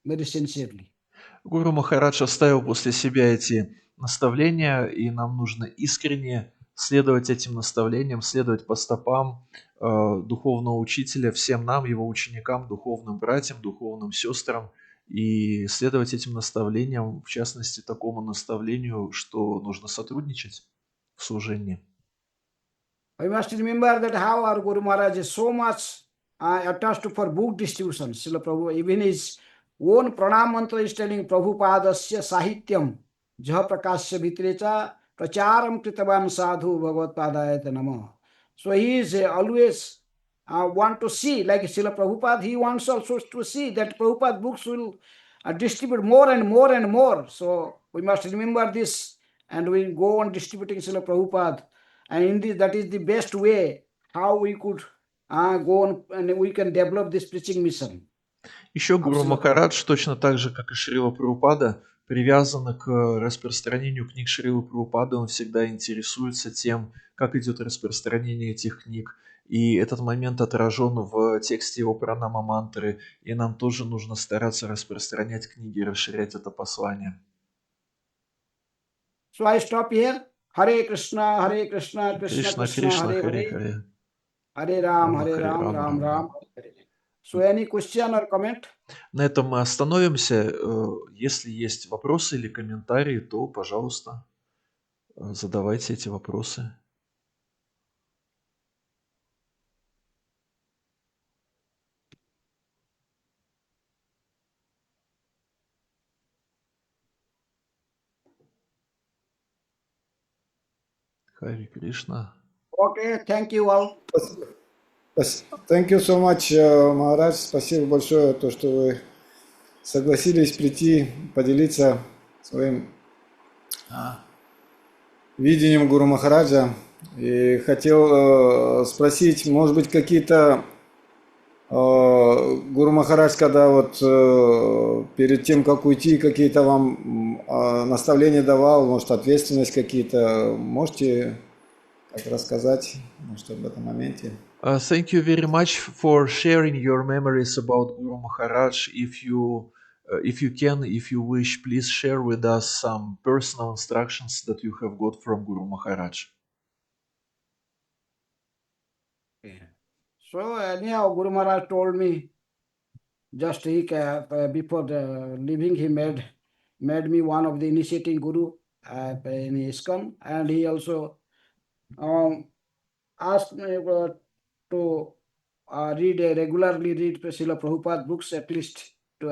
S1: very sincerely.
S2: Гуру Махарадж оставил после себя эти наставления, и нам нужно искренне следовать этим наставлениям, следовать по стопам духовного учителя, всем нам, его ученикам, духовным братьям, духовным сестрам, и следовать этим наставлениям, в частности, такому наставлению, что нужно сотрудничать в служении.
S1: We must remember that how our Guru Maharaj is so much attached for book distribution. Srila Prabhu, even his own pranam mantra is telling Prabhupadasya sahityam jaha prakasya vitrecha pracharam kritavan sadhu bhagavatpadayata namo. So he is always want to see, like Srila Prabhupada, he wants also to see that Prabhupada books will distribute more and more and more. So we must remember this, and we go on distributing Srila Prabhupada. And in this, that is the best way how we could go on and we can develop this preaching mission.
S2: Еще Гуру Махарадж, точно так же, как и Шрила Прабхупада, привязан к распространению книг Шрилы Прабхупады. Он всегда интересуется тем, как идет распространение этих книг. И этот момент отражен в тексте его пранама-мантры. И нам тоже нужно стараться распространять книги и расширять это послание.
S1: So I stop here. Hare Krishna, Krishna,
S2: Кришна,
S1: Krishna,
S2: Кришна,
S1: Hare
S2: Харе,
S1: Hare,
S2: Харе.
S1: Hare Ram, Hare
S2: Харе
S1: Ram,
S2: Рама,
S1: Ram
S2: Рама,
S1: Ram. So any question or comment?
S2: На этом мы остановимся. Если есть вопросы или комментарии, то, пожалуйста, задавайте эти вопросы. Харе Кришна.
S1: Okay, thank you all.
S3: Thank you so much, Maharaj. Спасибо большое, то, что вы согласились прийти, поделиться своим видением Гуру Махараджа. И хотел спросить, может быть, какие-то Гуру Махарадж, когда вот перед тем, как уйти, какие-то вам наставления давал, может, ответственность какие-то, можете как рассказать, может, об этом моменте?
S2: Thank you very much for sharing your memories about Guru Maharaj. If you can, if you wish, please share with us some personal instructions that you have got from Guru Maharaj.
S1: Okay. So anyhow, Guru Maharaj told me just before leaving, he made me one of the initiating guru in ISKCON, and he also um, asked me to regularly read Srila Prabhupada books at least to,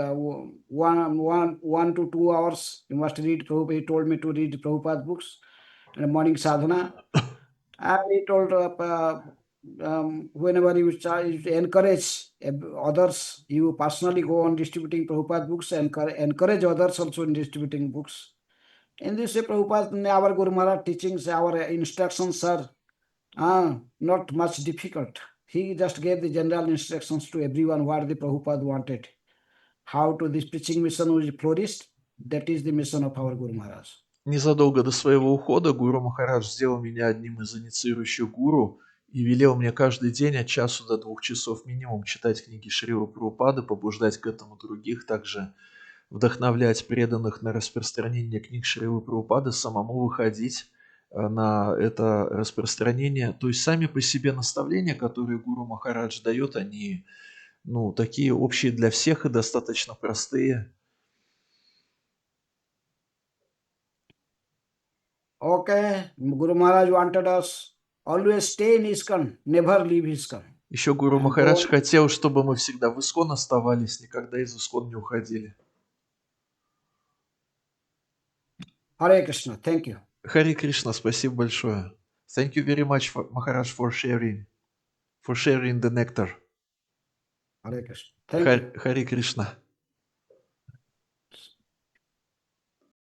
S1: 1 to 2 hours. You must read Prabhupada. He told me to read Prabhupada books in the morning sadhana. And he told whenever you encourage others, you personally go on distributing Prabhupada books and encourage others also in distributing books. In this way, Prabhupada, our Guru Maharaj teachings, our instructions are not much difficult. He just gave the general instructions to everyone what the Prabhupada wanted. How to this preaching mission will flourish. That is the mission of our Guru Maharaj.
S2: Незадолго до своего ухода Гуру Махарадж сделал меня одним из инициирующих гуру и велел мне каждый день от часу до 2 часов минимум читать книги Шрилы Прабхупады, побуждать к этому других, также вдохновлять преданных на распространение книг Шрилы Прабхупады, самому выходить на это распространение. То есть сами по себе наставления, которые Гуру Махарадж дает, они такие общие для всех и достаточно простые.
S1: Okay, Guru Maharaj wanted us always stay in ISKCON, never leave ISKCON.
S2: Еще Гуру
S1: And go
S2: Махарадж
S1: on.
S2: хотел, чтобы мы всегда в Искон оставались, никогда из Искон не уходили.
S1: Hare Krishna, thank you.
S2: Хари Кришна, спасибо большое. Thank you very much, Maharaj, for sharing the nectar.
S1: Hare Krishna, thank you.
S2: Хари Кришна.